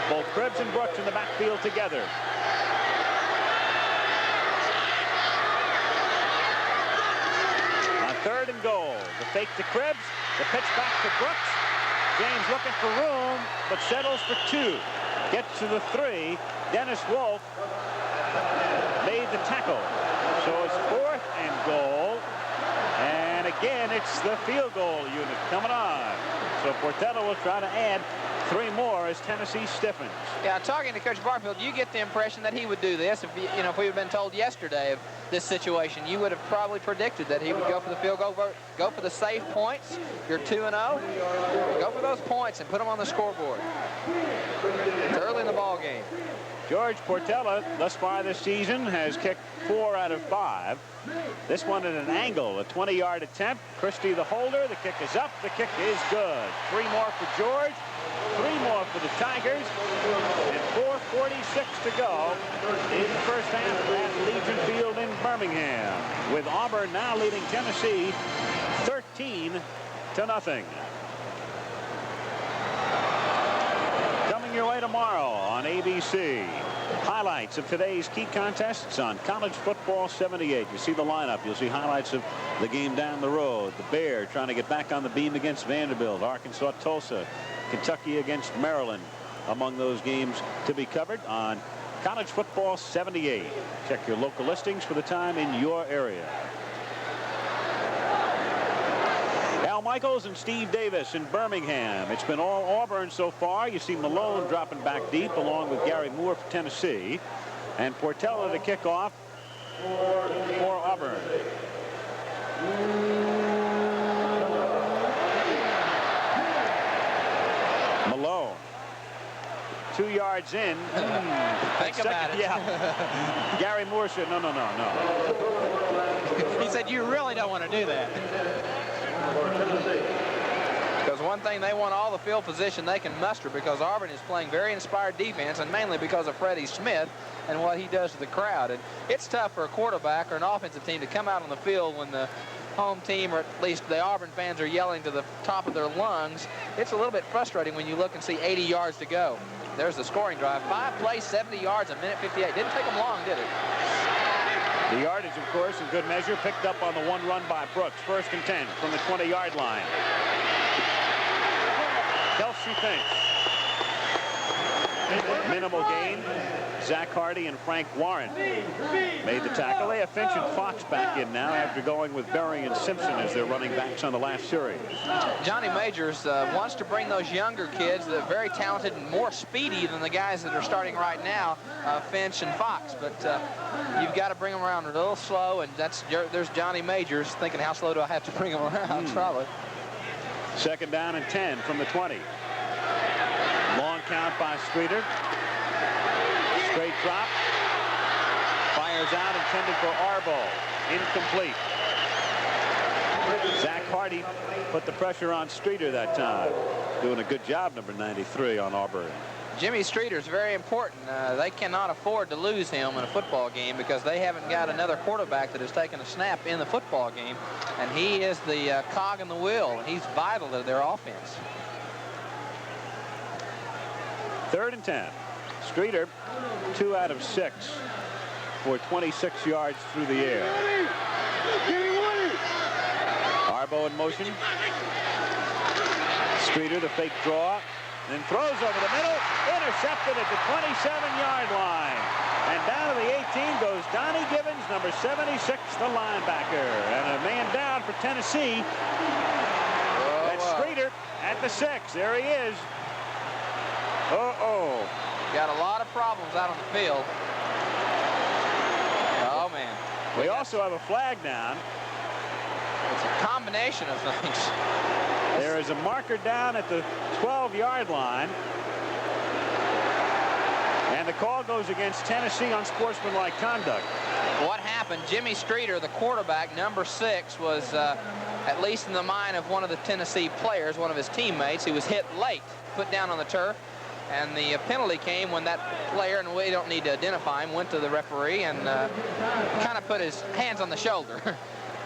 Both Cribbs and Brooks in the backfield together. On third and goal, the fake to Cribbs, the pitch back to Brooks. James looking for room, but settles for 2. Gets to the 3. Dennis Wolf made the tackle. So it's fourth and goal. And again, it's the field goal unit coming on. So Portela will try to add 3 more as Tennessee stiffens. Yeah, talking to Coach Barfield, you get the impression that he would do this. If if we had been told yesterday of this situation, you would have probably predicted that he would go for the field goal, go for the safe points. You're 2-0. Go for those points and put them on the scoreboard. It's early in the ball game. George Portela, thus far this season, has kicked 4 out of 5. This one at an angle, a 20-yard attempt. Christie the holder. The kick is up. The kick is good. 3 more for George. 3 more for the Tigers. And 4:46 to go in the first half at Legion Field in Birmingham, with Auburn now leading Tennessee 13-0. Coming your way tomorrow on ABC. Highlights of today's key contests on College Football 78. You see the lineup. You'll see highlights of the game down the road. The Bear trying to get back on the beam against Vanderbilt. Arkansas, Tulsa. Kentucky against Maryland among those games to be covered on College Football 78. Check your local listings for the time in your area. Al Michaels and Steve Davis in Birmingham. It's been all Auburn so far. You see Malone dropping back deep along with Gary Moore for Tennessee. And Portela to kick off for Auburn. Malone. 2 yards in. Think about it. Yeah. Gary Moore said, no. He said, you really don't want to do that. Because one thing, they want all the field position they can muster, because Auburn is playing very inspired defense, and mainly because of Freddie Smith and what he does to the crowd. And it's tough for a quarterback or an offensive team to come out on the field when the home team, or at least the Auburn fans, are yelling to the top of their lungs. It's a little bit frustrating when you look and see 80 yards to go. There's the scoring drive. 5 plays, 70 yards, a minute 58. Didn't take them long, did it? The yardage, of course, in good measure, picked up on the 1 run by Brooks. 1st and 10 from the 20-yard line. Kelsey thinks. Minimal gain. Zach Hardy and Frank Warren made the tackle. They have Finch and Fox back in now after going with Berry and Simpson as their running backs on the last series. Johnny Majors wants to bring those younger kids that are very talented and more speedy than the guys that are starting right now, Finch and Fox. But you've got to bring them around a little slow, and there's Johnny Majors thinking, how slow do I have to bring them around? Probably. 2nd down and 10 from the 20. Long count by Streeter. Straight drop. Fires out, intended for Arbo. Incomplete. Zach Hardy put the pressure on Streeter that time. Doing a good job, number 93 on Auburn. Jimmy Streeter's very important. They cannot afford to lose him in a football game because they haven't got another quarterback that has taken a snap in the football game. And he is the cog in the wheel. He's vital to their offense. 3rd and 10. Streeter, 2 out of 6 for 26 yards through the air. Arbo in motion. Streeter, the fake draw, then throws over the middle, intercepted at the 27-yard line. And down to the 18 goes Donnie Gibbons, number 76, the linebacker. And a man down for Tennessee. That's Streeter at the 6. There he is. Got a lot of problems out on the field. Oh, man. We also have a flag down. It's a combination of things. There is a marker down at the 12-yard line. And the call goes against Tennessee on sportsmanlike conduct. What happened? Jimmy Streeter, the quarterback, number 6, was at least in the mind of one of the Tennessee players, one of his teammates. He was hit late, put down on the turf. And the penalty came when that player, and we don't need to identify him, went to the referee and kind of put his hands on the shoulder.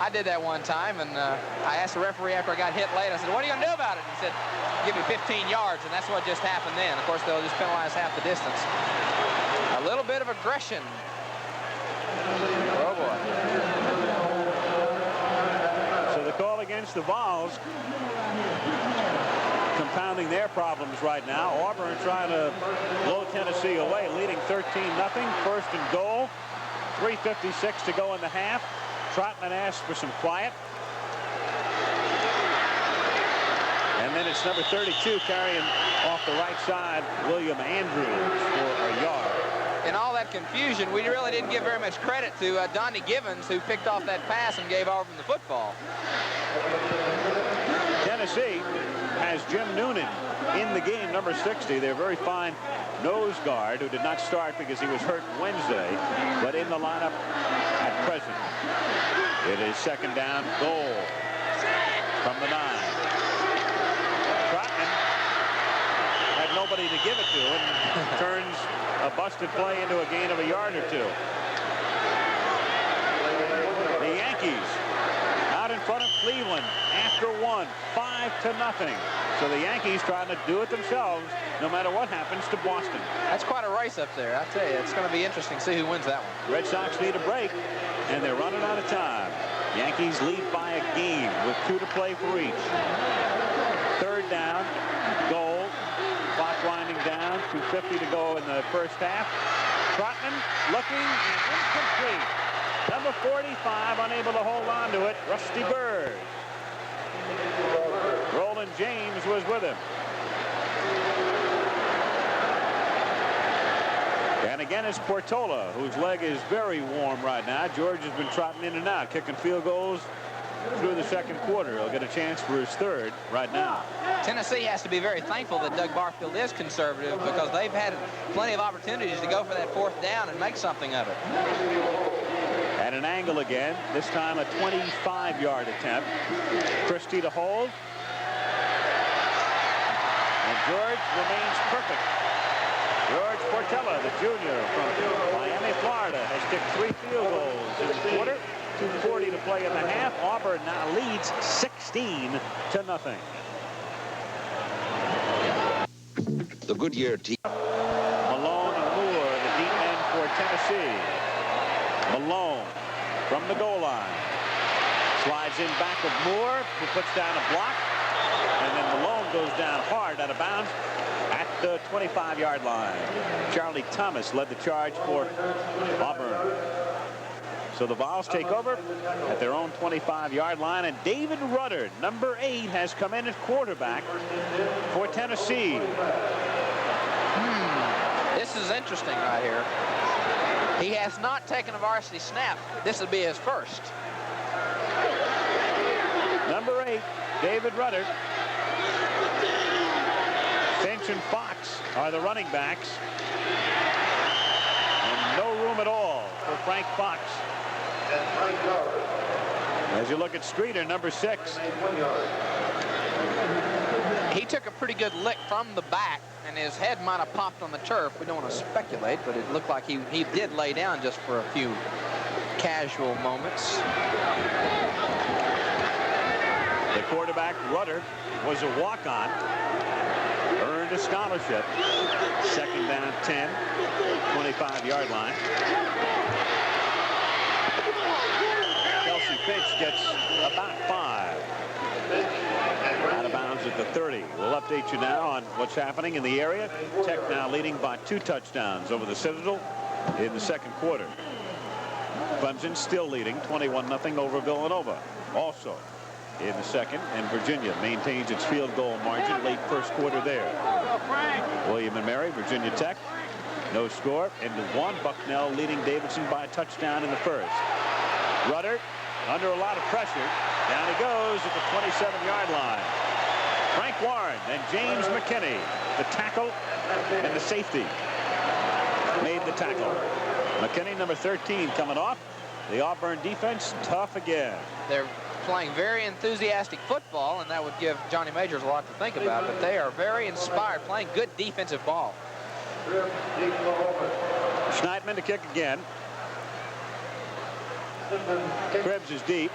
I did that one time, and I asked the referee after I got hit late, I said, what are you going to do about it? He said, give me 15 yards, and that's what just happened then. Of course, they'll just penalize half the distance. A little bit of aggression. Oh, boy. So the call against the Vols, compounding their problems right now. Auburn trying to blow Tennessee away, leading 13-0. 1st and goal. 3:56 to go in the half. Trotman asked for some quiet. And then it's number 32 carrying off the right side, William Andrews for a yard. In all that confusion, we really didn't give very much credit to Donnie Gibbons, who picked off that pass and gave Auburn the football. Tennessee has Jim Noonan in the game, number 60. Their very fine nose guard, who did not start because he was hurt Wednesday, but in the lineup at present. It is 2nd down, goal from the 9. Trotman had nobody to give it to and turns a busted play into a gain of a yard or 2. The Yankees out in front of Cleveland after 1, 5-0. So the Yankees trying to do it themselves no matter what happens to Boston. That's quite a race up there. I tell you, it's going to be interesting to see who wins that one. Red Sox need a break, and they're running out of time. Yankees lead by a game with 2 to play for each. 3rd down, goal. Clock winding down, 2:50 to go in the first half. Trotman looking and incomplete. Number 45 unable to hold on to it. Rusty Bird. Roland James was with him. And again, it's Portola, whose leg is very warm right now. George has been trotting in and out, kicking field goals through the 2nd quarter. He'll get a chance for his 3rd right now. Tennessee has to be very thankful that Doug Barfield is conservative, because they've had plenty of opportunities to go for that 4th down and make something of it. At an angle again, this time a 25-yard attempt. Christie to hold. And George remains perfect. George Portella, the junior from Miami, Florida, has kicked 3 field goals in the quarter. 2:40 to play in the half. Auburn now leads 16-0. The Goodyear team. Malone and Moore, the deep men for Tennessee. Malone from the goal line. Slides in back of Moore, who puts down a block. And then Malone goes down hard out of bounds at the 25-yard line. Charlie Thomas led the charge for Auburn. So the Vols take over at their own 25-yard line, and David Rudder, number 8, has come in at quarterback for Tennessee. This is interesting right here. He has not taken a varsity snap. This will be his first. Number 8, David Rudder. Finch and Fox are the running backs. And no room at all for Frank Fox. As you look at Streeter, number 6. He took a pretty good lick from the back, and his head might have popped on the turf. We don't want to speculate, but it looked like he did lay down just for a few casual moments. The quarterback, Rudder, was a walk-on. Earned a scholarship. Second down 10, 25-yard line. Kelsey Finch gets about 5. Out of bounds at the 30. We'll update you now on what's happening in the area. Tech now leading by 2 touchdowns over the Citadel in the second quarter. Clemson still leading 21-0 over Villanova. Also in the second, and Virginia maintains its field goal margin late first quarter there. William and Mary, Virginia Tech, no score, and DeJuan Bucknell leading Davidson by a touchdown in the first. Rudder under a lot of pressure. Down he goes at the 27-yard line. Frank Warren and James McKinney, the tackle and the safety, made the tackle. McKinney, number 13, coming off. The Auburn defense tough again. They're playing very enthusiastic football, and that would give Johnny Majors a lot to think about, but they are very inspired, playing good defensive ball. Schneidman to kick again. Cribbs is deep.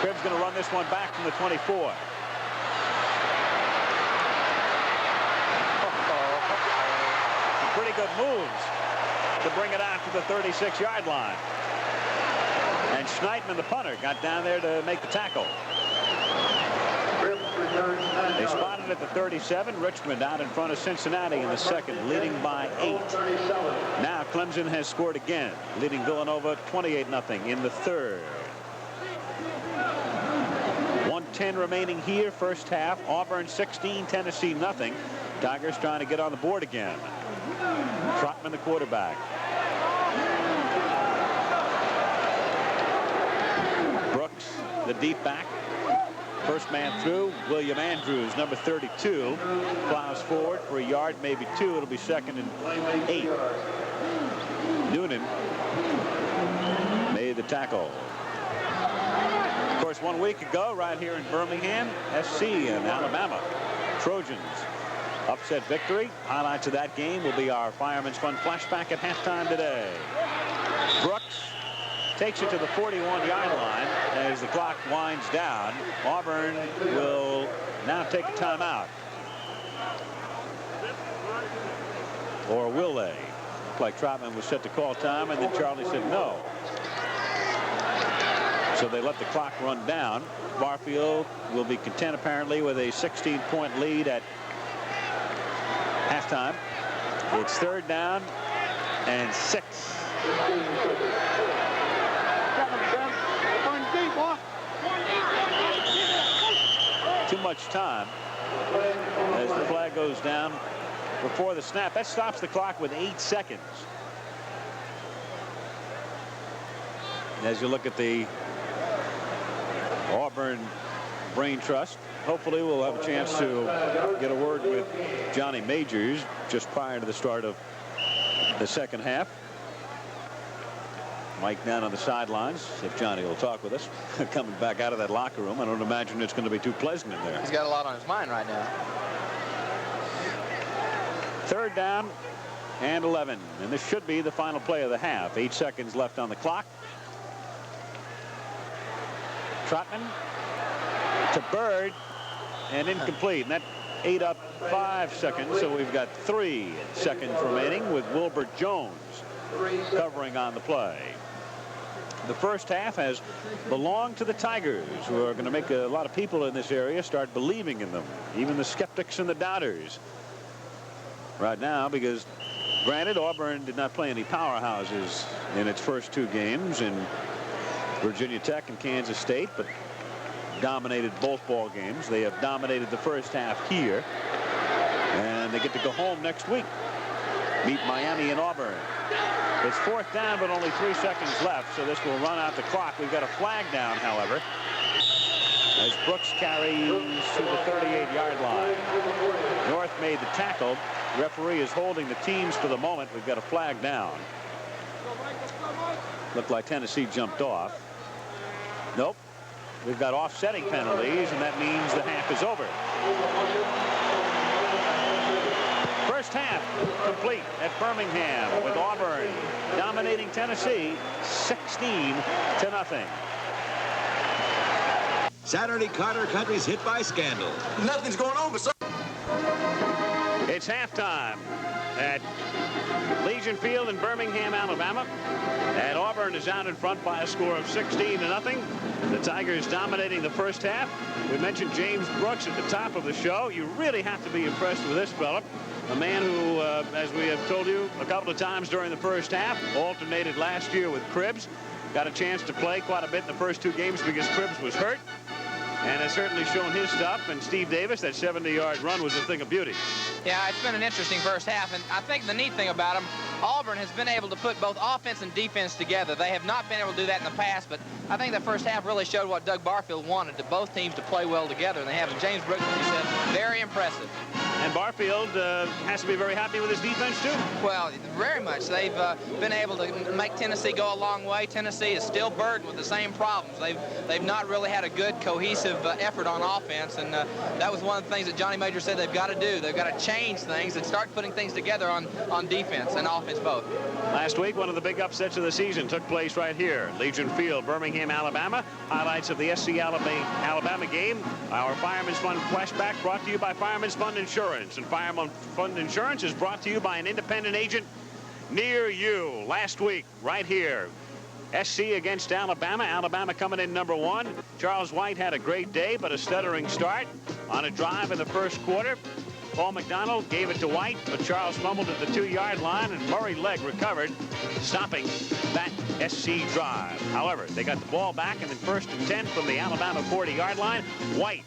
Cribbs going to run this one back from the 24. Some pretty good moves to bring it out to the 36-yard line. And Schneidman, the punter, got down there to make the tackle. They spotted at the 37. Richmond out in front of Cincinnati in the second, leading by 8. Now Clemson has scored again, leading Villanova 28-0 in the third. 1:10 remaining here, first half. Auburn 16, Tennessee nothing. Tigers trying to get on the board again. Trotman, the quarterback. Brooks, the deep back. First man through. William Andrews, number 32, plows forward for a yard, maybe 2. It'll be second and 8. Noonan made the tackle. Of course, 1 week ago, right here in Birmingham, SC and Alabama Trojans upset victory. Highlights of that game will be our Fireman's Fun flashback at halftime today. Brooks takes it to the 41-yard line as the clock winds down. Auburn will now take a timeout. Or will they? Like Trotman was set to call time, and then Charlie said no. So they let the clock run down. Barfield will be content apparently with a 16-point lead at halftime. It's 3rd down and 6. Too much time as the flag goes down before the snap. That stops the clock with 8 seconds. As you look at the Auburn Brain Trust, hopefully we'll have a chance to get a word with Johnny Majors just prior to the start of the second half. Mike down on the sidelines, if Johnny will talk with us. Coming back out of that locker room, I don't imagine it's going to be too pleasant in there. He's got a lot on his mind right now. 3rd down and 11, and this should be the final play of the half. 8 seconds left on the clock. Trotman to Bird, and incomplete, and that ate up 5 seconds, so we've got 3 seconds remaining with Wilbur Jones covering on the play. The first half has belonged to the Tigers, who are going to make a lot of people in this area start believing in them, even the skeptics and the doubters right now, because granted, Auburn did not play any powerhouses in its first 2 games in Virginia Tech and Kansas State, but dominated both ball games. They have dominated the first half here, and they get to go home next week, meet Miami and Auburn. It's 4th down, but only 3 seconds left, so this will run out the clock. We've got a flag down, however, as Brooks carries to the 38-yard line. North made the tackle. Referee is holding the teams for the moment. We've got a flag down. Looked like Tennessee jumped off. Nope. We've got offsetting penalties, and that means the half is over. First half complete at Birmingham, with Auburn dominating Tennessee 16-0. Saturday, Carter Country's hit by scandal. Nothing's going on, but so. It's halftime at Legion Field in Birmingham, Alabama. And Auburn is out in front by a score of 16-0. The Tigers dominating the first half. We mentioned James Brooks at the top of the show. You really have to be impressed with this fella. A man who, as we have told you a couple of times during the first half, alternated last year with Cribbs. Got a chance to play quite a bit in the first 2 games because Cribbs was hurt. And has certainly shown his stuff. And Steve Davis, that 70-yard run was a thing of beauty. Yeah, it's been an interesting first half. And I think the neat thing about them, Auburn has been able to put both offense and defense together. They have not been able to do that in the past, but I think the first half really showed what Doug Barfield wanted, to both teams to play well together. And they have James Brooks, as you said, very impressive. And Barfield has to be very happy with his defense, too. Well, very much. They've been able to make Tennessee go a long way. Tennessee is still burdened with the same problems. They've not really had a good, cohesive effort on offense, and that was one of the things that Johnny Major said they've got to do. They've got to change things and start putting things together on defense and offense both. Last week, one of the big upsets of the season took place right here, Legion Field, Birmingham, Alabama. Highlights of the SC Alabama game. Our Fireman's Fund flashback brought to you by Fireman's Fund Insurance. And Fireman's Fund Insurance is brought to you by an independent agent near you. Last week, right here, SC against Alabama. Alabama coming in #1. Charles White had a great day, but a stuttering start on a drive in the first quarter. Paul McDonald gave it to White, but Charles fumbled at the 2-yard line, and Murray Legg recovered, stopping that SC drive. However, they got the ball back, and then 1st and 10 from the Alabama 40-yard line. White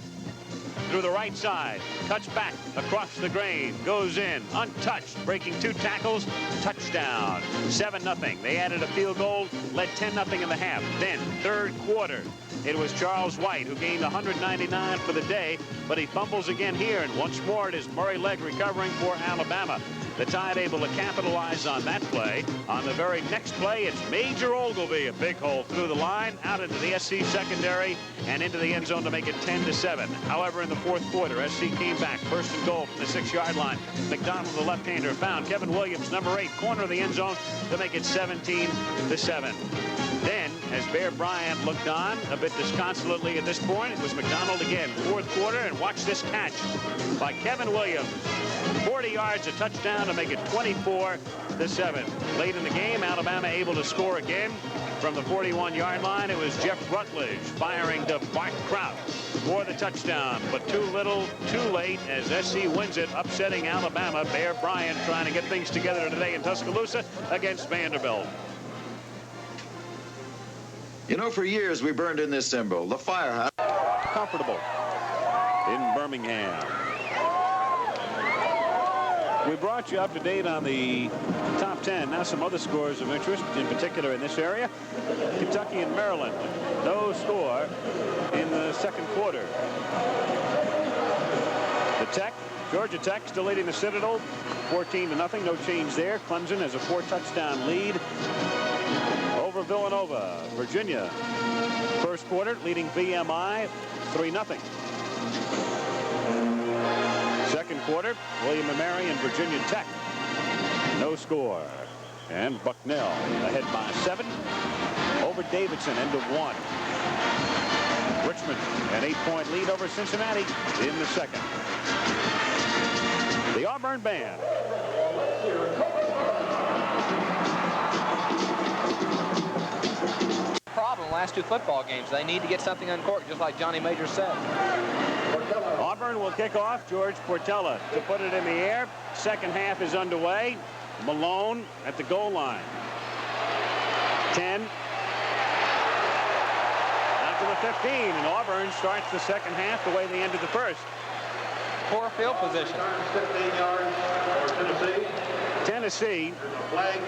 through the right side, cuts back across the grain, goes in, untouched, breaking 2 tackles, touchdown, 7-0. They added a field goal, led 10-0 in the half. Then, 3rd quarter, it was Charles White who gained 199 for the day, but he fumbles again here, and once more it is Murray Legg recovering for Alabama. The Tide able to capitalize on that play. On the very next play, it's Major Ogilvy, a big hole through the line, out into the SC secondary, and into the end zone to make it 10-7. However, in the 4th quarter, SC came back, 1st and goal from the 6-yard line. McDonald, the left-hander, found Kevin Williams, #8, corner of the end zone to make it 17-7. Then, as Bear Bryant looked on a bit disconsolately at this point, it was McDonald again, 4th quarter, and watch this catch by Kevin Williams. 40 yards, a touchdown to make it 24-7. Late in the game, Alabama able to score again from the 41-yard line. It was Jeff Rutledge firing to Bart Kraut for the touchdown, but too little, too late as SC wins it, upsetting Alabama. Bear Bryant trying to get things together today in Tuscaloosa against Vanderbilt. You know, for years we burned in this symbol, the firehouse. Comfortable in Birmingham. We brought you up to date on the top 10. Now some other scores of interest, in particular in this area. Kentucky and Maryland, no score in the 2nd quarter. The Tech, Georgia Tech still leading the Citadel, 14-0, no change there. Clemson has a 4-touchdown lead over Villanova. Virginia, 1st quarter, leading VMI 3-0. 2nd quarter, William & Mary and Virginia Tech, no score. And Bucknell ahead by 7 over Davidson, end of 1. Richmond, an 8-point lead over Cincinnati in the 2nd. The Auburn Band. Problem last 2 football games. They need to get something uncorked, just like Johnny Major said. Auburn will kick off. George Portella to put it in the air. 2nd half is underway. Malone at the goal line. 10. Out to the 15. And Auburn starts the 2nd half the way they ended the 1st. Poor field position. 15 yards for Tennessee,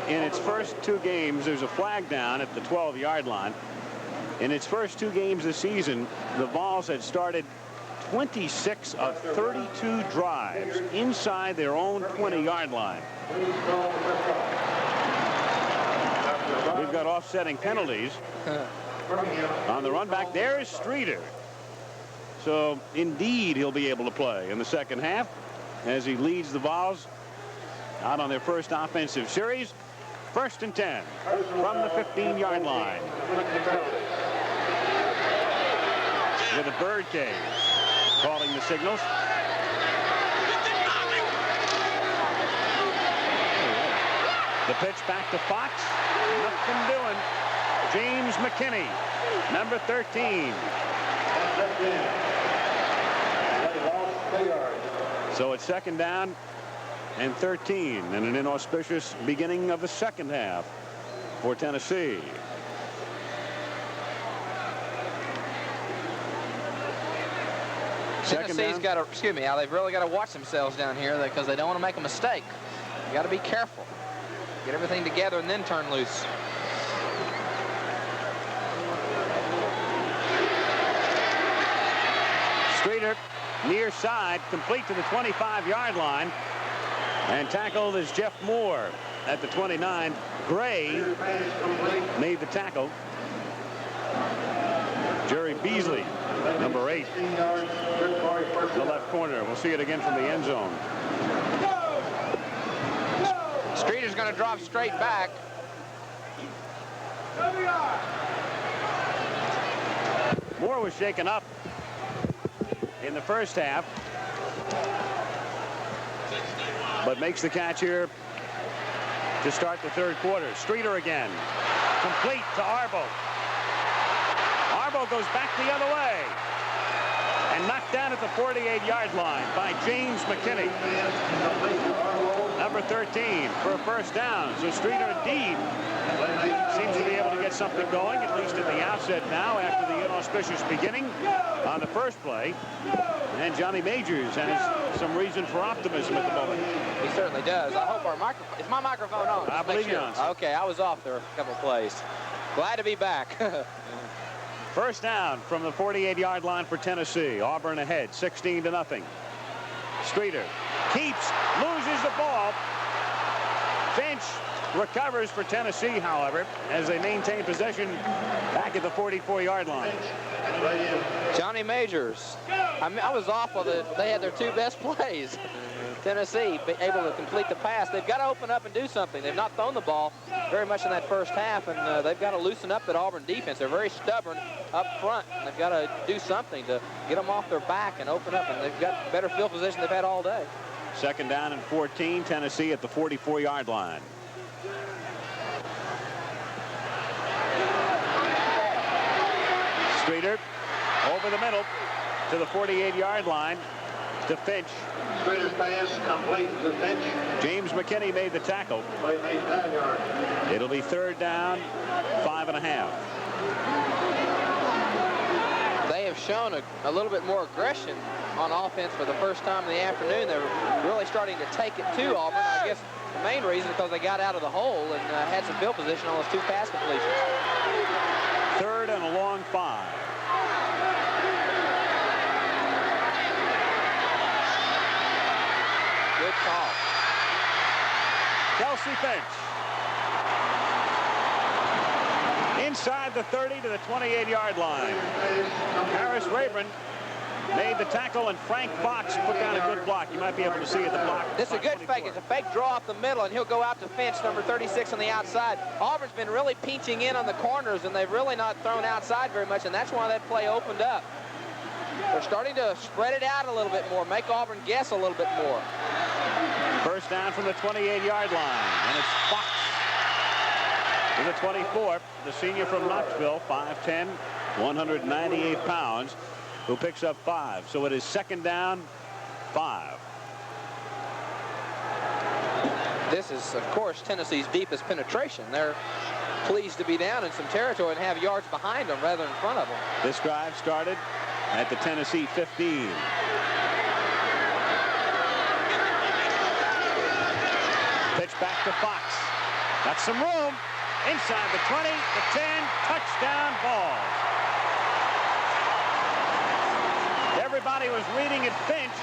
in its first 2 games, there's a flag down at the 12-yard line. In its first 2 games this season, the Vols had started 26 of 32 drives inside their own 20-yard line. We've got offsetting penalties. On the run back, there is Streeter. So, indeed, he'll be able to play in the second half as he leads the Vols out on their first offensive series. 1st and 10 from the 15-yard line. With a birdcage calling the signals. The pitch back to Fox. Nothing doing. James McKinney, number 13. So it's 2nd down and 13, and an inauspicious beginning of the second half for Tennessee. Tennessee's got to, excuse me, Al, they've really got to watch themselves down here because they don't want to make a mistake. You got to be careful. Get everything together and then turn loose. Streeter near side, complete to the 25-yard line, and tackled is Jeff Moore at the 29. Gray made the tackle. Jerry Beasley, number 8, the left corner. We'll see it again from the end zone. Streeter's going to drop straight back. Moore was shaken up in the first half, but makes the catch here to start the third quarter. Streeter again, complete to Arbo. Arbo goes back the other way and knocked down at the 48-yard line by James McKinney, number 13, for a first down. So Streeter indeed seems to be able to get something going, at least at the outset now, after the inauspicious beginning on the first play. And Johnny Majors has some reason for optimism at the moment. He certainly does. I hope our microphone, is my microphone on? I believe you're on. Okay, I was off there a couple of plays. Glad to be back. First down from the 48-yard line for Tennessee. Auburn ahead, 16-0. Streeter keeps, loses the ball. Finch recovers for Tennessee, however, as they maintain possession back at the 44-yard line. Johnny Majors. I was off of it. They had their 2 best plays. Tennessee able to complete the pass. They've got to open up and do something. They've not thrown the ball very much in that first half, and they've got to loosen up that Auburn defense. They're very stubborn up front, and they've got to do something to get them off their back and open up, and they've got better field position they've had all day. 2nd down and 14, Tennessee at the 44-yard line. Streeter over the middle to the 48-yard line to Finch. Streeter's pass complete to Finch. James McKinney made the tackle. It'll be 3rd down, 5.5. They have shown a little bit more aggression on offense for the first time in the afternoon. They're really starting to take it to Auburn. I guess the main reason is because they got out of the hole and had some field position on those 2 pass completions. 3rd and a long 5. Good call. Kelsey Finch. Inside the 30 to the 28-yard line. Harris Rayburn made the tackle, and Frank Fox put down a good block. You might be able to see it, the block. This is a good fake. It's a fake draw off the middle, and he'll go out to Finch, number 36 on the outside. Auburn's been really pinching in on the corners, and they've really not thrown outside very much, and that's why that play opened up. They're starting to spread it out a little bit more, make Auburn guess a little bit more. First down from the 28-yard line, and it's Fox to the 24, the senior from Knoxville, 5'10", 198 pounds, who picks up 5. So it is 2nd down, 5. This is, of course, Tennessee's deepest penetration. They're pleased to be down in some territory and have yards behind them rather than in front of them. This drive started at the Tennessee 15. Pitch back to Fox. Got some room. Inside the 20, the 10, touchdown ball. Everybody was reading at Finch,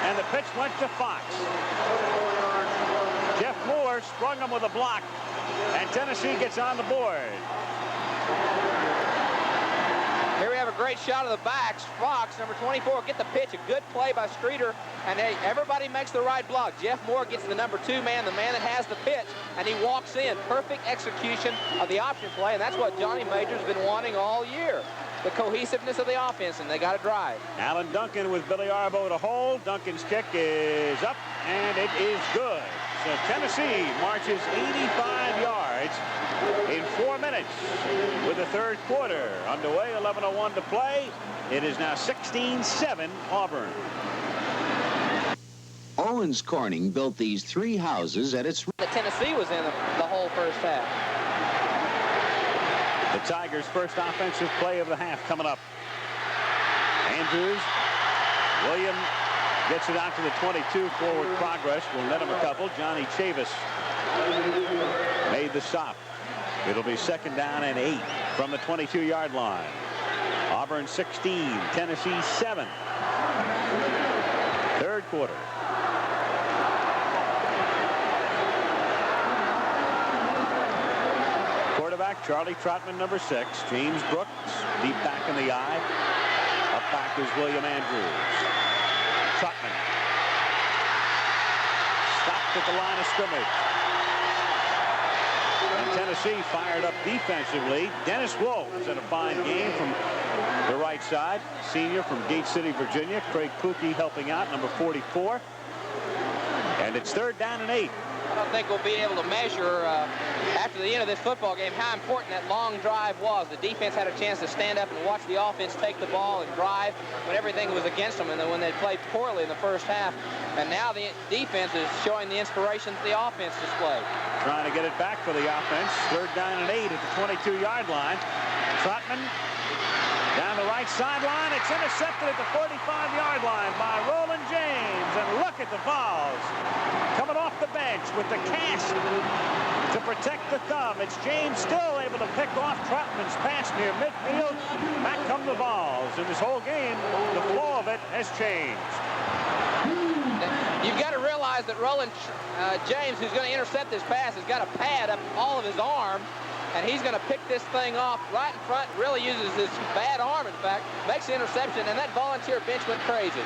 and the pitch went to Fox. Jeff Moore sprung him with a block, and Tennessee gets on the board. Here we have a great shot of the backs. Fox, number 24, get the pitch. A good play by Streeter, and everybody makes the right block. Jeff Moore gets the number 2 man, the man that has the pitch, and he walks in. Perfect execution of the option play, and that's what Johnny Major's been wanting all year. The cohesiveness of the offense, and they got to drive. Alan Duncan with Billy Arbo to hold. Duncan's kick is up, and it is good. So Tennessee marches 85 yards in 4 minutes with the third quarter underway. 11:01 to play. It is now 16-7 Auburn. Owens Corning built these 3 houses at its... The Tennessee was in the whole first half. The Tigers' first offensive play of the half coming up. Andrews, William gets it out to the 22. Forward progress will net him a couple. Johnny Chavis made the stop. It'll be 2nd down and 8 from the 22-yard line. Auburn 16, Tennessee 7. Third quarter. Quarterback Charlie Trotman, number 6. James Brooks, deep back in the eye. Up back is William Andrews. Trotman stopped at the line of scrimmage. And Tennessee fired up defensively. Dennis Wolf has had a fine game from the right side. Senior from Gate City, Virginia. Craig Pookie helping out, number 44. And it's 3rd down and 8. I don't think we'll be able to measure after the end of this football game how important that long drive was. The defense had a chance to stand up and watch the offense take the ball and drive when everything was against them, and then when they played poorly in the first half. And now the defense is showing the inspiration that the offense displayed. Trying to get it back for the offense. 3rd down and 8 at the 22-yard line. Trotman down the right sideline. It's intercepted at the 45-yard line by Roland James. And look at the Vols coming off the bench with the cast to protect the thumb. It's James still able to pick off Trotman's pass near midfield. Back come the Vols. In this whole game, the flow of it has changed. You've got to realize that Roland James, who's going to intercept this pass, has got a pad up all of his arm, and he's going to pick this thing off right in front. Really uses his bad arm, in fact, makes the interception, and that volunteer bench went crazy.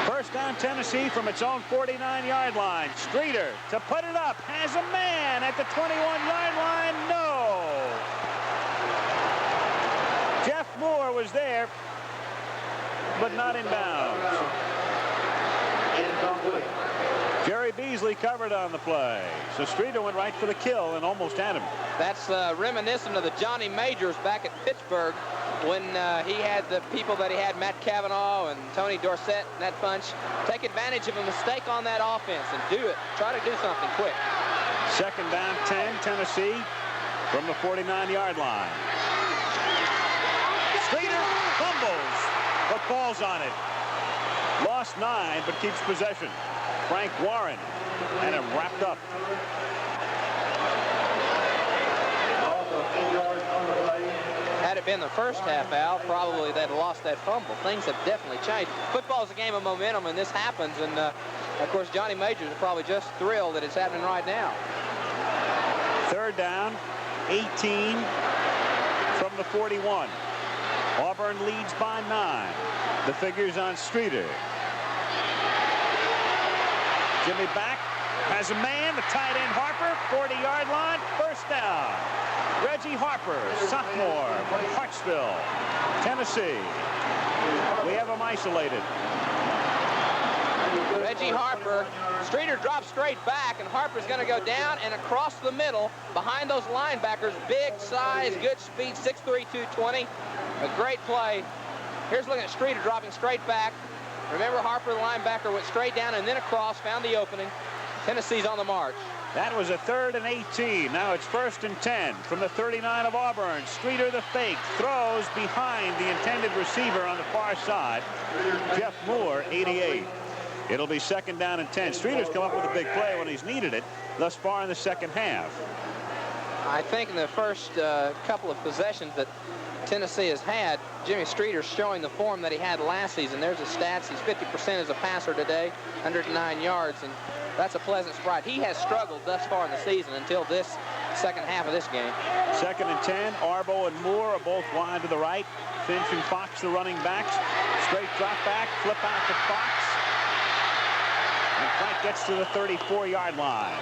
First down Tennessee from its own 49-yard line. Streeter to put it up, has a man at the 21-yard line. No. Jeff Moore was there, but not in bounds. Jerry Beasley covered on the play. So Streeter went right for the kill and almost had him. That's reminiscent of the Johnny Majors back at Pittsburgh when he had the people that he had, Matt Cavanaugh and Tony Dorsett and that bunch, take advantage of a mistake on that offense and do it. Try to do something quick. 2nd down 10, Tennessee from the 49-yard line. Streeter fumbles, but falls on it. Lost 9, but keeps possession. Frank Warren had him wrapped up. Had it been the first half, Al, probably they'd lost that fumble. Things have definitely changed. Football is a game of momentum, and this happens. And, of course, Johnny Majors is probably just thrilled that it's happening right now. 3rd down, 18 from the 41. Auburn leads by 9. The figures on Streeter. Jimmy back, has a man, the tight end Harper, 40-yard line, 1st down. Reggie Harper, sophomore from Hartsville, Tennessee. We have him isolated. Reggie Harper, Streeter drops straight back, and Harper's going to go down and across the middle behind those linebackers. Big size, good speed, 6'3", 220. A great play. Here's looking at Streeter dropping straight back. Remember, Harper, the linebacker, went straight down and then across, found the opening. Tennessee's on the march. That was a 3rd and 18. Now it's 1st and 10 from the 39 of Auburn. Streeter the fake, throws behind the intended receiver on the far side. Jeff Moore, 88. It'll be 2nd down and 10. Streeter's come up with a big play when he's needed it thus far in the second half. I think in the first couple of possessions that Tennessee has had, Jimmy Streeter's showing the form that he had last season. There's his stats. He's 50% as a passer today, 109 yards. And that's a pleasant surprise. He has struggled thus far in the season until this second half of this game. 2nd and 10. Arbo and Moore are both wide to the right. Finch and Fox, the running backs. Straight drop back, flip out to Fox. And Frank gets to the 34-yard line.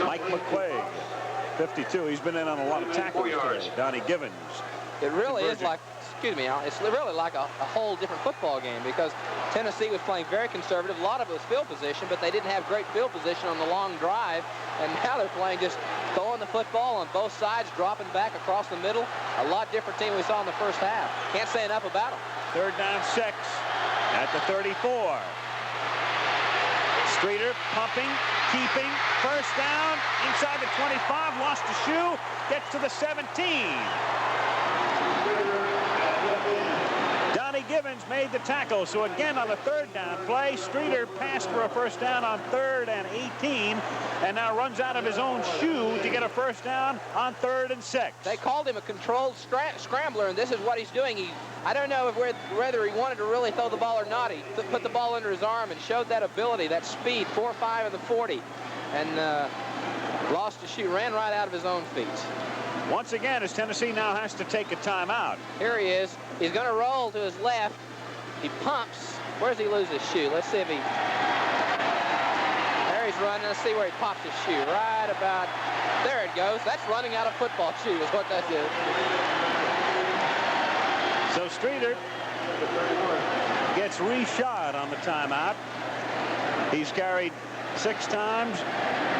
Mike McQuaig, 52. He's been in on a lot of tackles today. Donnie Givens. It really is like, excuse me, it's really like a whole different football game because Tennessee was playing very conservative. A lot of it was field position, but they didn't have great field position on the long drive. And now they're playing just throwing the football on both sides, dropping back across the middle. A lot different team we saw in the first half. Can't say enough about them. 3rd down 6 at the 34. Streeter pumping, keeping, 1st down inside the 25, lost a shoe, gets to the 17. Donnie Givens made the tackle, so again on the 3rd down play, Streeter passed for a 1st down on 3rd and 18, and now runs out of his own shoe to get a 1st down on 3rd and 6. They called him a controlled scrambler, and this is what he's doing. I don't know whether he wanted to really throw the ball or not. He put the ball under his arm and showed that ability, that speed, 4.5 in the 40, and lost his shoe, ran right out of his own feet. Once again, as Tennessee now has to take a timeout. Here he is. He's going to roll to his left. He pumps. Where does he lose his shoe? Let's see if he... There he's running. Let's see where he pops his shoe. Right about... There it goes. That's running out of football shoe is what that is. So Streeter gets reshot on the timeout. He's carried 6 times,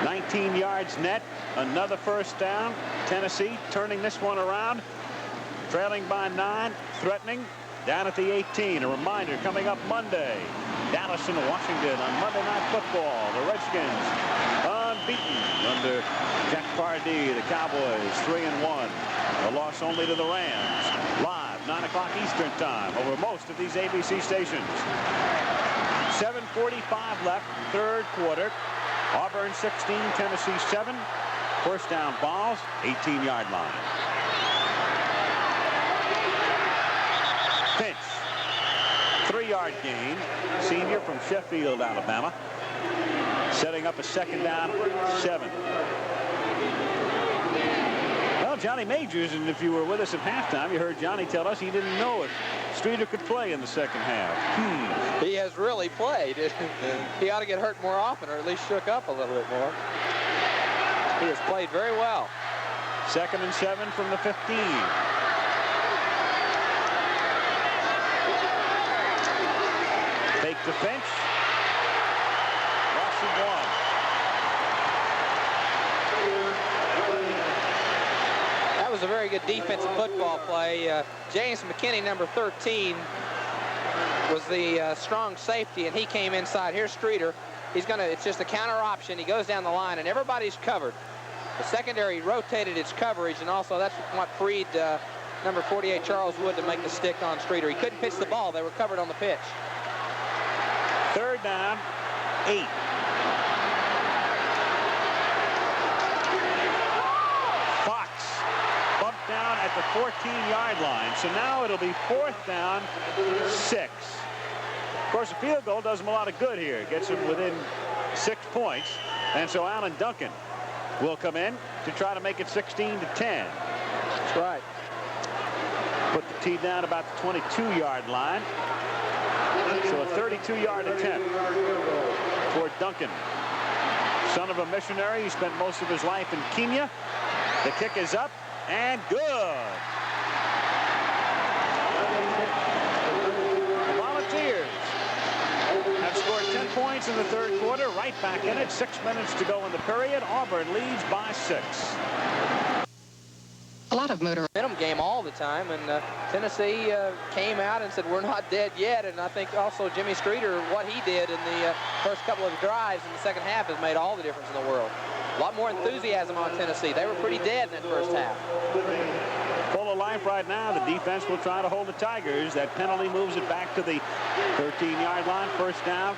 19 yards net, another 1st down. Tennessee turning this one around, trailing by 9, threatening, down at the 18. A reminder, coming up Monday, Dallas and Washington on Monday Night Football. The Redskins unbeaten under Jack Pardee. The Cowboys 3-1. A loss only to the Rams. Live, 9 o'clock Eastern time over most of these ABC stations. 7:45 left, 3rd quarter. Auburn 16, Tennessee 7. 1st down balls, 18-yard line. Finch, 3-yard gain. Senior from Sheffield, Alabama. Setting up a 2nd down, 7. Well, Johnny Majors, and if you were with us at halftime, you heard Johnny tell us he didn't know if Streeter could play in the 2nd half. He has really played. He ought to get hurt more often, or at least shook up a little bit more. He has played very well. 2nd and 7 from the 15. Fake to Finch. Rush and 1. That was a very good defensive football play. James McKinney, number 13, was the strong safety, and he came inside. Here's Streeter. It's just a counter option. He goes down the line, and everybody's covered. The secondary rotated its coverage, and also that's what freed number 48, Charles Wood, to make the stick on Streeter. He couldn't pitch the ball. They were covered on the pitch. 3rd down, 8. Fox bumped down at the 14-yard line. So now it'll be 4th down, 6. Of course, a field goal does him a lot of good here. It gets him within 6 points. And so Alan Duncan will come in to try to make it 16-10. That's right. Put the tee down about the 22-yard line. So a 32-yard attempt for Duncan. Son of a missionary, he spent most of his life in Kenya. The kick is up and good. The Volunteers have scored 10 points in the 3rd quarter, right back in it. 6 minutes to go in the period. Auburn leads by 6. A lot of momentum game all the time, and Tennessee came out and said, we're not dead yet. And I think also Jimmy Streeter, what he did in the first couple of drives in the 2nd half has made all the difference in the world. A lot more enthusiasm on Tennessee. They were pretty dead in that first half. Full of life right now. The defense will try to hold the Tigers. That penalty moves it back to the 13-yard line. 1st down.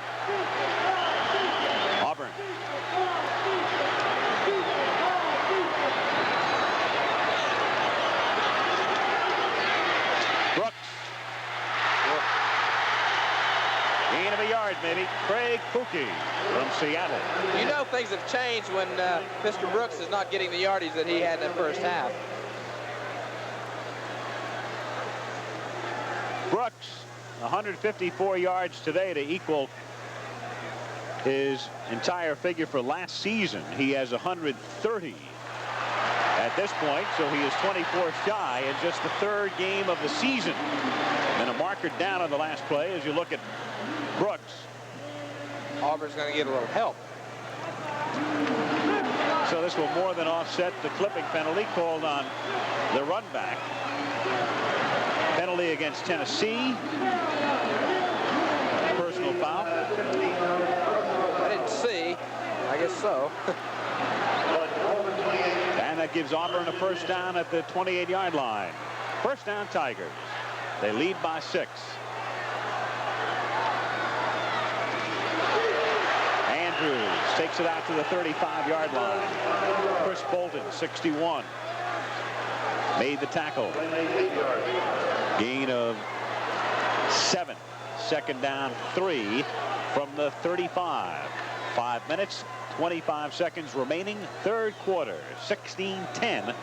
Auburn. Gain of a yard, maybe. Craig Pookie from Seattle. You know things have changed when Mr. Brooks is not getting the yardage that he had in the first half. Brooks, 154 yards today to equal his entire figure for last season. He has 130 at this point, so he is 24 shy in just the third game of the season. And a marker down on the last play as you look at Brooks. Auburn's going to get a little help. So this will more than offset the clipping penalty called on the run back. Penalty against Tennessee. Personal foul. I didn't see. I guess so. And that gives Auburn a first down at the 28-yard line. First down, Tigers. They lead by 6. Andrews takes it out to the 35-yard line. Chris Bolton, 61. Made the tackle. Gain of 7. Second down, 3 from the 35. 5 minutes, 25 seconds remaining. Third quarter, 16-10,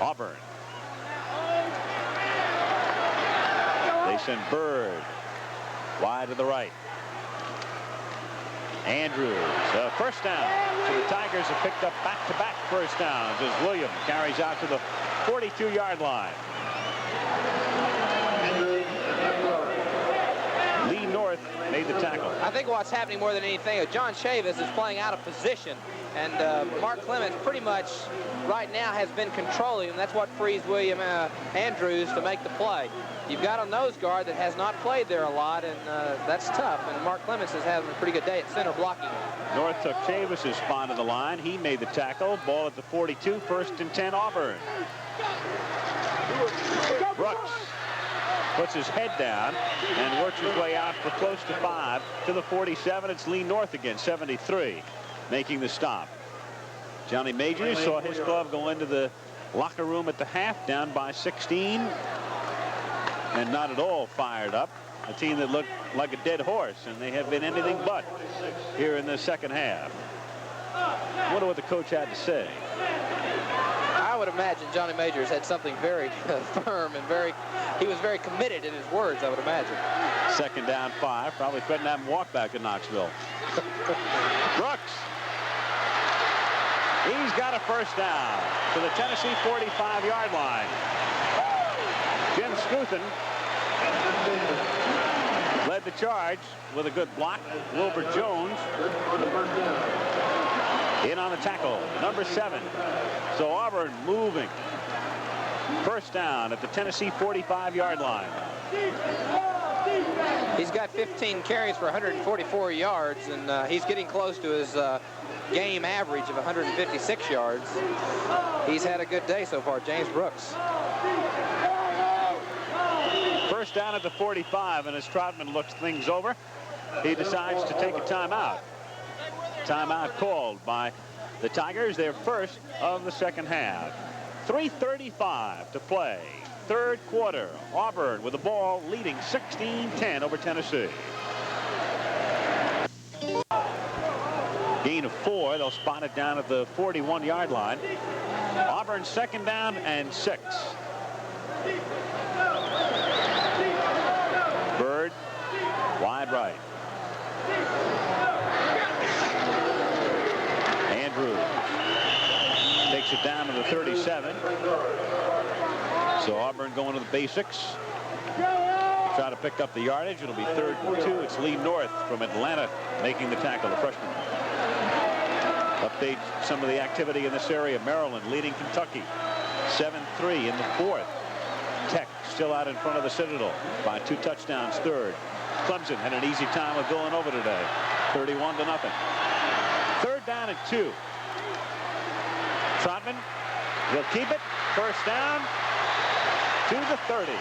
Auburn. They send Bird wide to the right. Andrews, first down. So the Tigers have picked up back-to-back first downs as Williams carries out to the 42-yard line. Lee North made the tackle. I think what's happening more than anything, John Chavis is playing out of position, and Mark Clements pretty much right now has been controlling, and that's what frees William Andrews to make the play. You've got a nose guard that has not played there a lot, and that's tough. And Mark Clements is having a pretty good day at center blocking. North took Chavis' spot on the line. He made the tackle. Ball at the 42. First and 10, Auburn. Brooks puts his head down and works his way out for close to 5 to the 47. It's Lee North again, 73, making the stop. Johnny Majors saw his glove go into the locker room at the half, down by 16. And not at all fired up. A team that looked like a dead horse, and they have been anything but here in the second half. I wonder what the coach had to say. I would imagine Johnny Majors had something very firm and he was very committed in his words, I would imagine. Second down, 5. Probably couldn't have him walk back to Knoxville. Brooks. He's got a first down to the Tennessee 45-yard line. Jim Scuthan led the charge with a good block. Wilbur Jones in on the tackle, number 7. So Auburn moving. First down at the Tennessee 45-yard line. He's got 15 carries for 144 yards, and he's getting close to his game average of 156 yards. He's had a good day so far, James Brooks. First down at the 45, and as Troutman looks things over, he decides to take a timeout. Timeout called by the Tigers, their first of the second half. 3:35 to play. Third quarter. Auburn with the ball leading 16-10 over Tennessee. Gain of 4. They'll spot it down at the 41-yard line. Auburn second down and 6. Bird wide right. Andrews takes it down to the 37. So Auburn going to the basics. Try to pick up the yardage. It'll be 3rd and 2. It's Lee North from Atlanta making the tackle, the freshman. Update some of the activity in this area. Maryland leading Kentucky 7-3 in the 4th. Tech still out in front of the Citadel by 2 touchdowns. 3rd. Clemson had an easy time of going over today, 31-0. 3rd down and 2. Troutman will keep it. First down to the 30.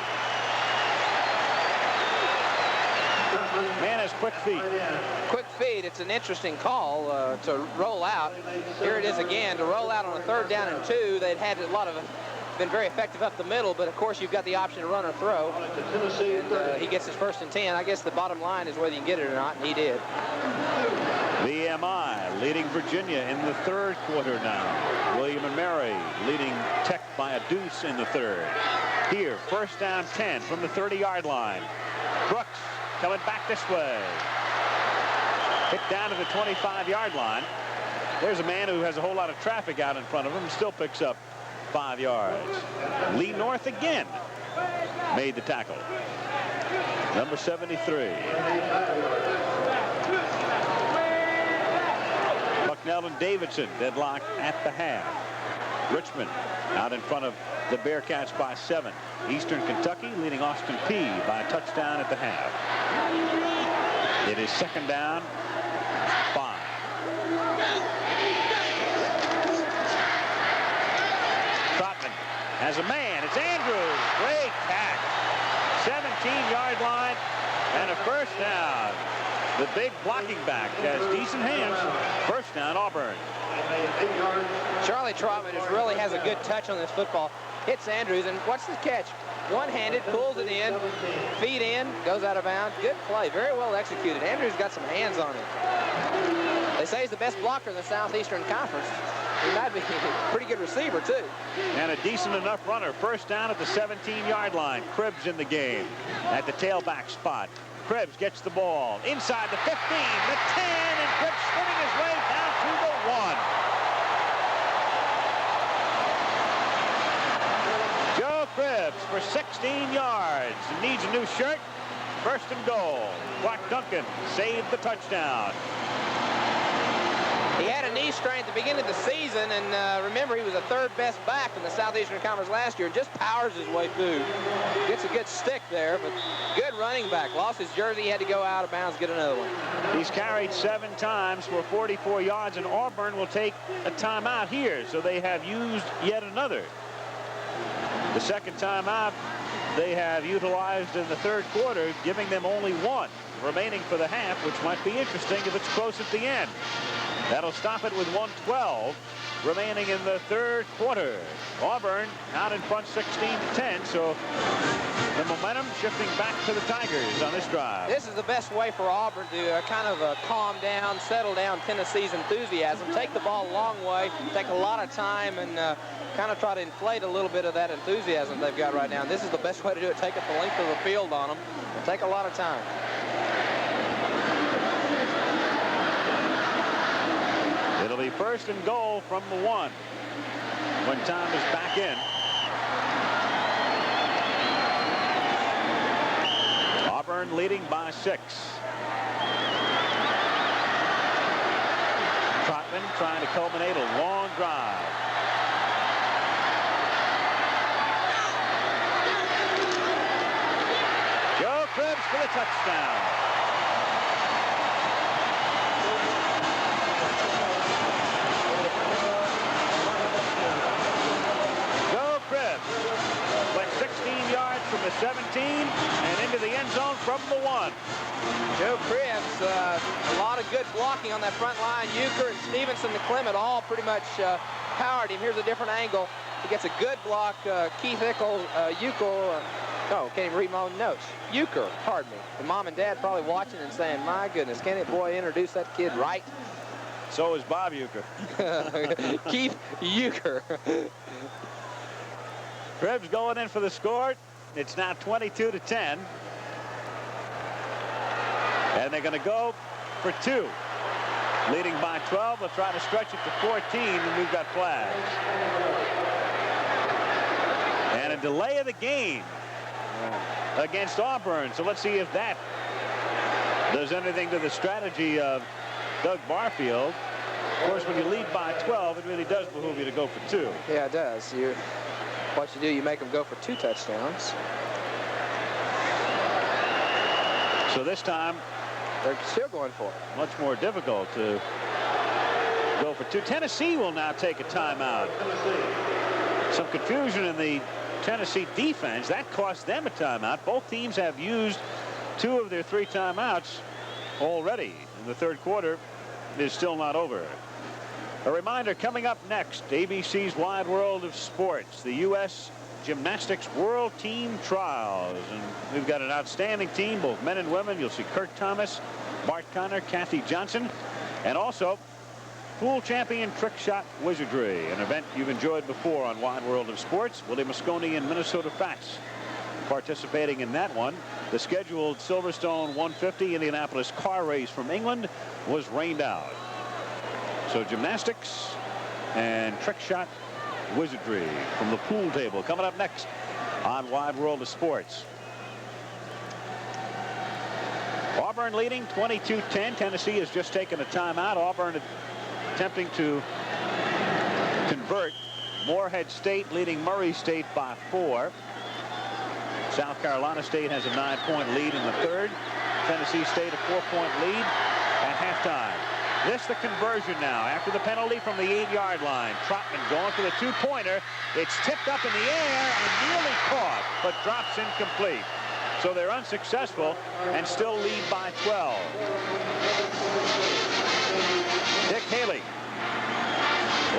Man has quick feet. Quick feet. It's an interesting call to roll out. Here it is again to roll out on a 3rd down and 2. They'd had a lot of been very effective up the middle, but of course you've got the option to run or throw. And he gets his 1st and 10. I guess the bottom line is whether you can get it or not, and he did. The VMI leading Virginia in the third quarter now. William and Mary leading Tech by a deuce in the third. Here, first down 10 from the 30-yard line. Brooks coming back this way. Hit down to the 25-yard line. There's a man who has a whole lot of traffic out in front of him and still picks up 5 yards. Lee North again made the tackle. Number 73. Bucknell and Davidson deadlocked at the half. Richmond out in front of the Bearcats by 7. Eastern Kentucky leading Austin Peay by a touchdown at the half. It is second down, 5. Trotman has a man. It's Andrews. Great catch. 17-yard line and a first down. The big blocking back has decent hands. First down, Auburn. Charlie Trotman really has a good touch on this football. Hits Andrews, and what's the catch? One-handed, pulls it in, feet in, goes out of bounds. Good play, very well executed. Andrews got some hands on it. They say he's the best blocker in the Southeastern Conference. He might be a pretty good receiver, too. And a decent enough runner. First down at the 17-yard line. Cribbs in the game at the tailback spot. Cribbs gets the ball inside the 15, the 10, and Cribbs spinning his way down to the 1. Joe Cribbs for 16 yards. Needs a new shirt. First and goal. Clark Duncan saved the touchdown. He had a knee strain at the beginning of the season, and remember, he was the third best back in the Southeastern Conference last year, and just powers his way through. Gets a good stick there, but good running back. Lost his jersey, he had to go out of bounds, get another one. He's carried 7 times for 44 yards, and Auburn will take a timeout here, so they have used yet another. The second timeout they have utilized in the third quarter, giving them only 1 remaining for the half, which might be interesting if it's close at the end. That'll stop it with 1:12 remaining in the third quarter. Auburn out in front 16-10, so the momentum shifting back to the Tigers on this drive. This is the best way for Auburn to kind of calm down, settle down Tennessee's enthusiasm, take the ball a long way, take a lot of time, and kind of try to inflate a little bit of that enthusiasm they've got right now. And this is the best way to do it. Take it the length of the field on them. It'll take a lot of time. It'll be first and goal from the 1 when time is back in. Auburn leading by 6. Trotman trying to culminate a long drive. Joe Cribbs for the touchdown. Went 16 yards from the 17 and into the end zone from the 1. Joe Cribbs, a lot of good blocking on that front line. Euchre and Stevenson and Clement all pretty much powered him. Here's a different angle. He gets a good block. Keith Ickle, Euchre, can't even read my own notes. Euchre, pardon me. And Mom and Dad probably watching and saying, my goodness, can that boy introduce that kid right? So is Bob Euchre. Keith Euchre. Cribbs going in for the score. It's now 22-10. And they're going to go for 2. Leading by 12. They'll try to stretch it to 14, and we've got flags. And a delay of the game against Auburn. So let's see if that does anything to the strategy of Doug Barfield. Of course, when you lead by 12, it really does behoove you to go for 2. Yeah, it does. What you do, you make them go for 2 touchdowns. So this time, they're still going for it. Much more difficult to go for 2. Tennessee will now take a timeout. Some confusion in the Tennessee defense. That cost them a timeout. Both teams have used 2 of their 3 timeouts already. And the third quarter is still not over. A reminder coming up next, ABC's Wide World of Sports, the U.S. Gymnastics World Team Trials. And we've got an outstanding team, both men and women. You'll see Kurt Thomas, Bart Connor, Kathy Johnson. And also, pool champion trick shot wizardry, an event you've enjoyed before on Wide World of Sports. Willie Mosconi and Minnesota Fats participating in that one. The scheduled Silverstone 150 Indianapolis car race from England was rained out. So gymnastics and trick shot wizardry from the pool table coming up next on Wide World of Sports. Auburn leading 22-10. Tennessee has just taken a timeout. Auburn attempting to convert. Morehead State leading Murray State by 4. South Carolina State has a 9-point lead in the third. Tennessee State a 4-point lead at halftime. This the conversion now after the penalty from the 8-yard line. Trotman going for the 2-pointer. It's tipped up in the air and nearly caught, but drops incomplete. So they're unsuccessful and still lead by 12. Dick Haley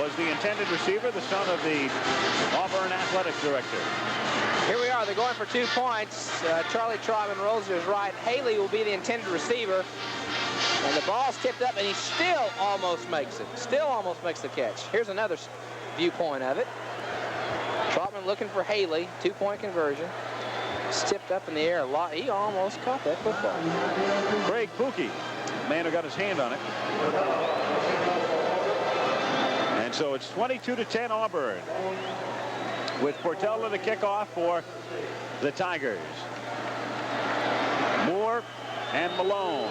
was the intended receiver, the son of the Auburn athletic director. Here we are. They're going for 2 points. Charlie Trotman rolls to his right. Haley will be the intended receiver. And the ball's tipped up, and he still almost makes it. Still almost makes the catch. Here's another viewpoint of it. Trotman looking for Haley. 2-point conversion. It's tipped up in the air a lot. He almost caught that football. Craig Pookie, man who got his hand on it. And so it's 22-10 Auburn, with Portella the kickoff for the Tigers. Moore and Malone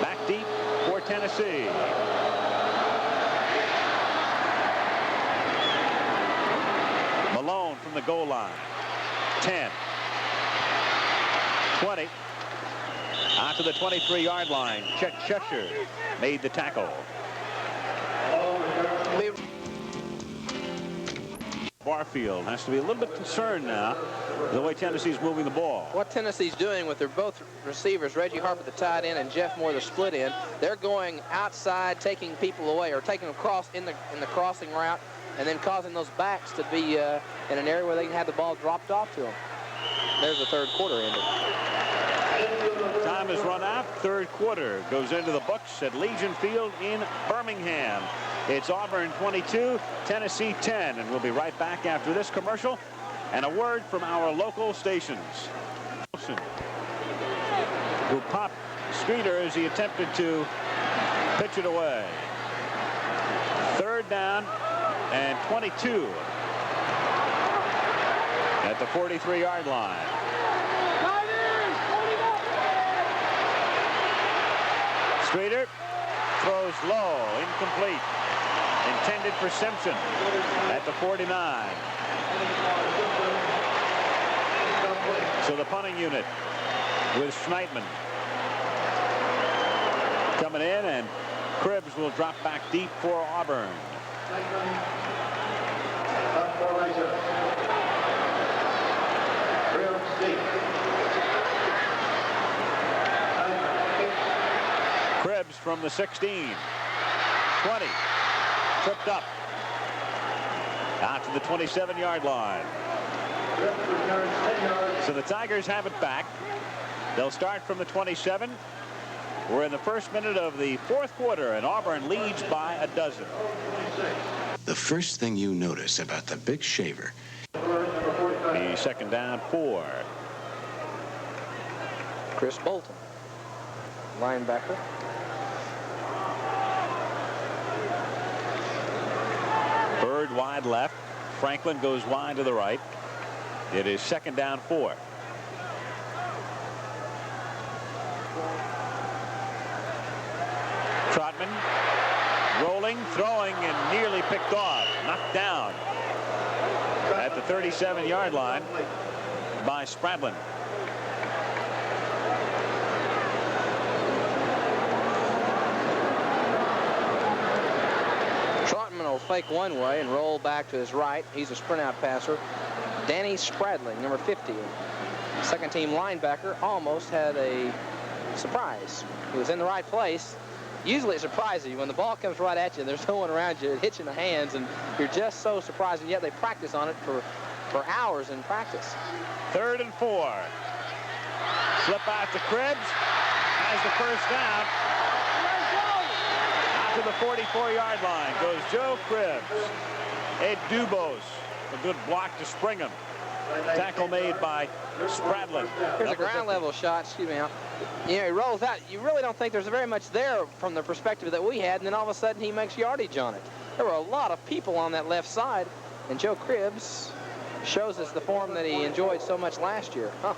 back deep for Tennessee. Malone from the goal line. 10, 20, out to the 23-yard line. Chet Cheshire made the tackle. Barfield has to be a little bit concerned now the way Tennessee's moving the ball. What Tennessee's doing with their both receivers, Reggie Harper the tight end and Jeff Moore the split end, they're going outside, taking people away or taking them across in the crossing route, and then causing those backs to be in an area where they can have the ball dropped off to them. There's the third quarter ended. Time has run out. Third quarter goes into the books at Legion Field in Birmingham. It's Auburn 22, Tennessee 10, and we'll be right back after this commercial and a word from our local stations. Who popped Streeter as he attempted to pitch it away. Third down and 22 at the 43-yard line. Streeter throws low, incomplete. Intended for Simpson at the 49. So the punting unit with Schneidman coming in, and Cribbs will drop back deep for Auburn. Cribbs from the 16. 20. Tripped up. Out to the 27-yard line. So the Tigers have it back. They'll start from the 27. We're in the first minute of the fourth quarter, and Auburn leads by a dozen. The first thing you notice about the big shaver. The second down 4. Chris Bolton, linebacker. Bird wide left. Franklin goes wide to the right. It is second down 4. Trotman rolling, throwing, and nearly picked off. Knocked down at the 37-yard line by Spradlin. Will fake one way and roll back to his right. He's a sprint out passer. Danny Spradling, number 50. Second team linebacker, almost had a surprise. He was in the right place. Usually it surprises you when the ball comes right at you and there's no one around you. It hits you in the hands and you're just so surprised, and yet they practice on it for hours in practice. 3rd and 4. Slip out to Cribbs. Has the first down. to the 44-yard line goes Joe Cribbs. Ed Dubose, a good block to spring him. Tackle made by Spradlin. Here's a ground level shot. Excuse me. You know, he rolls out. You really don't think there's very much there from the perspective that we had, and then all of a sudden he makes yardage on it. There were a lot of people on that left side, and Joe Cribbs shows us the form that he enjoyed so much last year. Huh.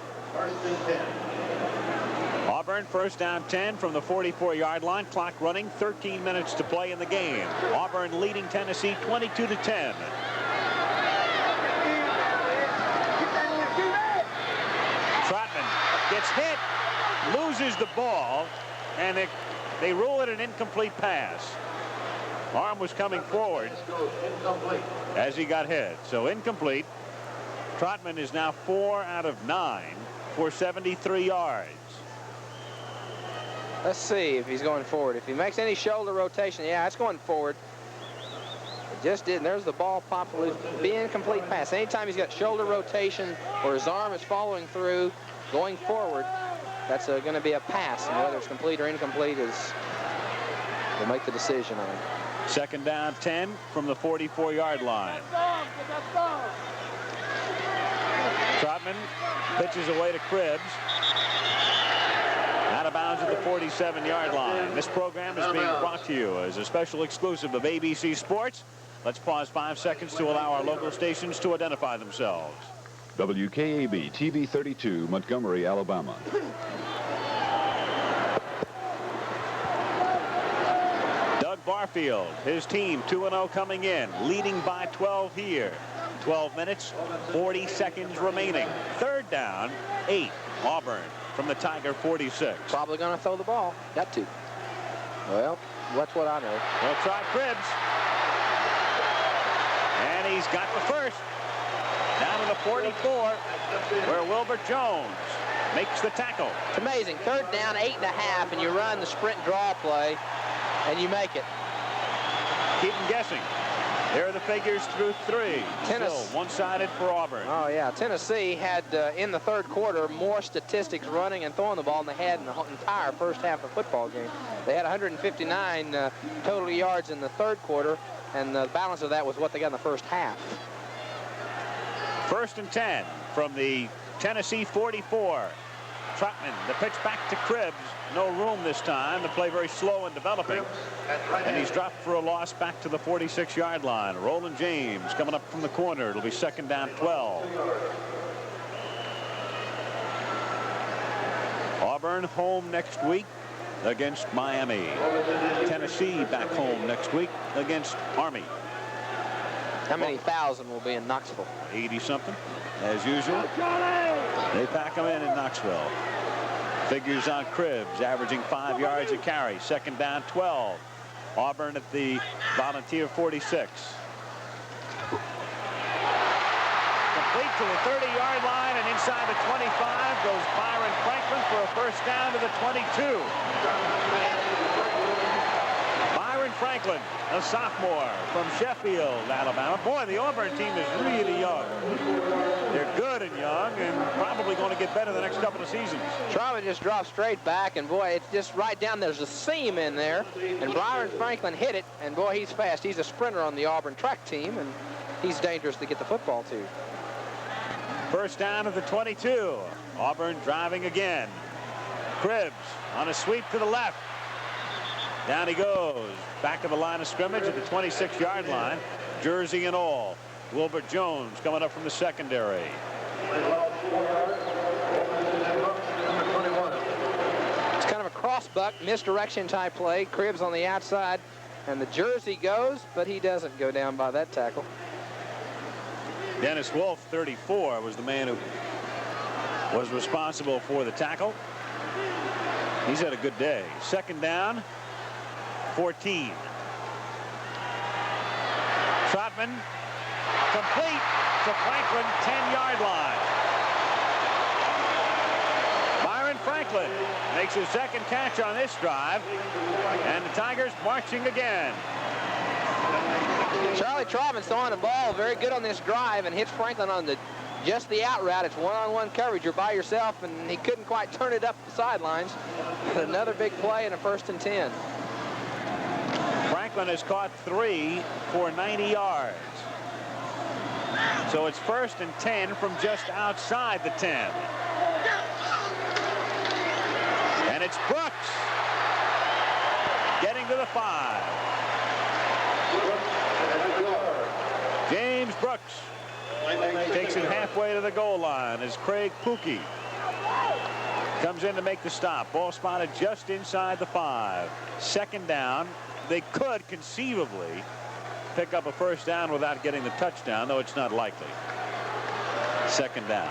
Auburn first down 10 from the 44-yard line. Clock running, 13 minutes to play in the game. Auburn leading Tennessee 22-10. Trotman gets hit, loses the ball, and they rule it an incomplete pass. Arm was coming forward as he got hit. So incomplete. Trotman is now 4 out of 9 for 73 yards. Let's see if he's going forward. If he makes any shoulder rotation, yeah, it's going forward. It just didn't. There's the ball popped loose. Be an incomplete pass. Anytime he's got shoulder rotation or his arm is following through, going forward, that's going to be a pass. And whether it's complete or incomplete will make the decision on it. Second down 10 from the 44-yard line. Trotman pitches away to Cribbs. Out of bounds at the 47-yard line. This program is being brought to you as a special exclusive of ABC Sports. Let's pause 5 seconds to allow our local stations to identify themselves. WKAB TV 32, Montgomery, Alabama. Doug Barfield, his team 2-0 coming in, leading by 12 here. 12 minutes, 40 seconds remaining. Third down, 8. Auburn from the Tiger 46. Probably going to throw the ball. Got to. Well, that's what I know. We'll try Cribbs. And he's got the first. Down to the 44, where Wilbur Jones makes the tackle. It's amazing. Third down, 8.5, and you run the sprint draw play, and you make it. Keep them guessing. There are the figures through 3. Still one-sided for Auburn. Oh, yeah. Tennessee had, in the third quarter, more statistics running and throwing the ball than they had in the entire first half of the football game. They had 159 total yards in the third quarter, and the balance of that was what they got in the first half. First and 10 from the Tennessee 44. Trotman, the pitch back to Cribbs. No room this time. The play very slow and developing. And he's dropped for a loss back to the 46-yard line. Roland James coming up from the corner. It'll be second down 12. Auburn home next week against Miami. Tennessee back home next week against Army. How many thousand will be in Knoxville? 80-something, as usual. They pack them in Knoxville. Figures on Cribbs, averaging 5 yards a carry. Second down 12. Auburn at the Volunteer 46. Complete to the 30-yard line, and inside the 25 goes Byron Franklin for a first down to the 22. Byron Franklin, a sophomore from Sheffield, Alabama. Boy, the Auburn team is really young. They're good and young and probably going to get better the next couple of seasons. Trotman just dropped straight back, and boy, it's just right down. There's a seam in there, and Byron Franklin hit it, and boy, he's fast. He's a sprinter on the Auburn track team, and he's dangerous to get the football to. First down at the 22. Auburn driving again. Cribbs on a sweep to the left. Down he goes. Back to the line of scrimmage at the 26-yard line. Jersey and all. Wilbur Jones coming up from the secondary. It's kind of a cross-buck, misdirection type play. Cribbs on the outside, and the jersey goes, but he doesn't go down by that tackle. Dennis Wolf, 34, was the man who was responsible for the tackle. He's had a good day. Second down, 14. Trotman, complete to Franklin, 10-yard line. Byron Franklin makes his second catch on this drive, and the Tigers marching again. Charlie Trotman's throwing the ball very good on this drive and hits Franklin on just the out route. It's one-on-one coverage. You're by yourself, and he couldn't quite turn it up the sidelines. But another big play and a first and 10. Franklin has caught 3 for 90 yards. So it's 1st and 10 from just outside the 10. And it's Brooks getting to the 5. James Brooks takes it halfway to the goal line as Craig Pookie comes in to make the stop. Ball spotted just inside the 5. 2nd down. They could conceivably pick up a 1st down without getting the touchdown, though it's not likely. 2nd down.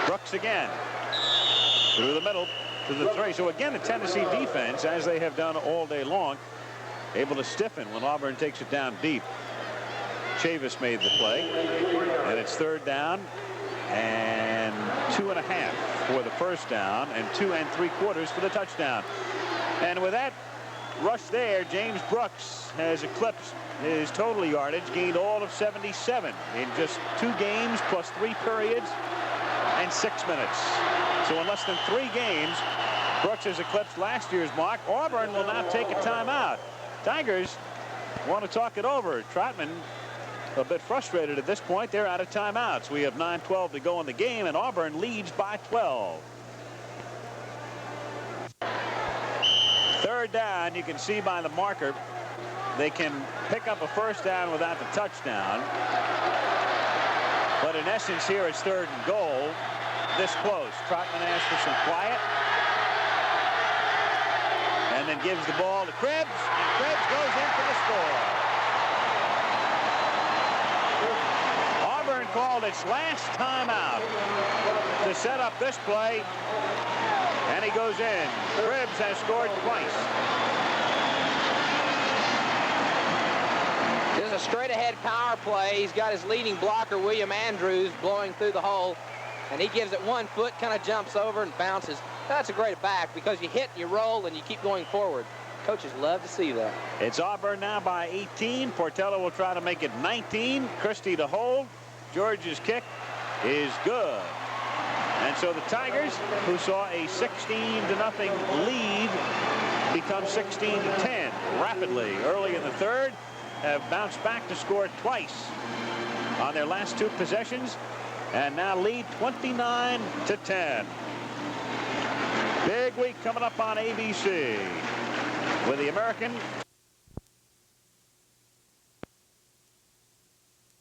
Brooks again through the middle to the 3. So again, the Tennessee defense, as they have done all day long, able to stiffen when Auburn takes it down deep. Chavis made the play, and it's 3rd down and 2.5 for the 1st down and 2 3/4 for the touchdown. And with that rush there, James Brooks has eclipsed his total yardage, gained all of 77 in just 2 games plus 3 periods and 6 minutes. So in less than 3 games, Brooks has eclipsed last year's mark. Auburn will now take a timeout. Tigers want to talk it over. Trotman a bit frustrated at this point. They're out of timeouts. We have 9:12 to go in the game, and Auburn leads by 12. 3rd down. You can see by the marker they can pick up a 1st down without the touchdown. But in essence, here it's 3rd and goal. This close. Trotman asks for some quiet, and then gives the ball to Krebs, and Krebs goes in for the score. Auburn called its last timeout to set up this play, and he goes in. Krebs has scored twice. This is a straight-ahead power play. He's got his leading blocker, William Andrews, blowing through the hole, and he gives it 1 foot, kind of jumps over and bounces. That's a great back because you hit, you roll, and you keep going forward. Coaches love to see that. It's Auburn now by 18. Portello will try to make it 19. Christie to hold. George's kick is good. And so the Tigers, who saw a 16-0 lead, become 16-10 rapidly early in the 3rd, have bounced back to score twice on their last 2 possessions, and now lead 29-10. Big week coming up on ABC with the American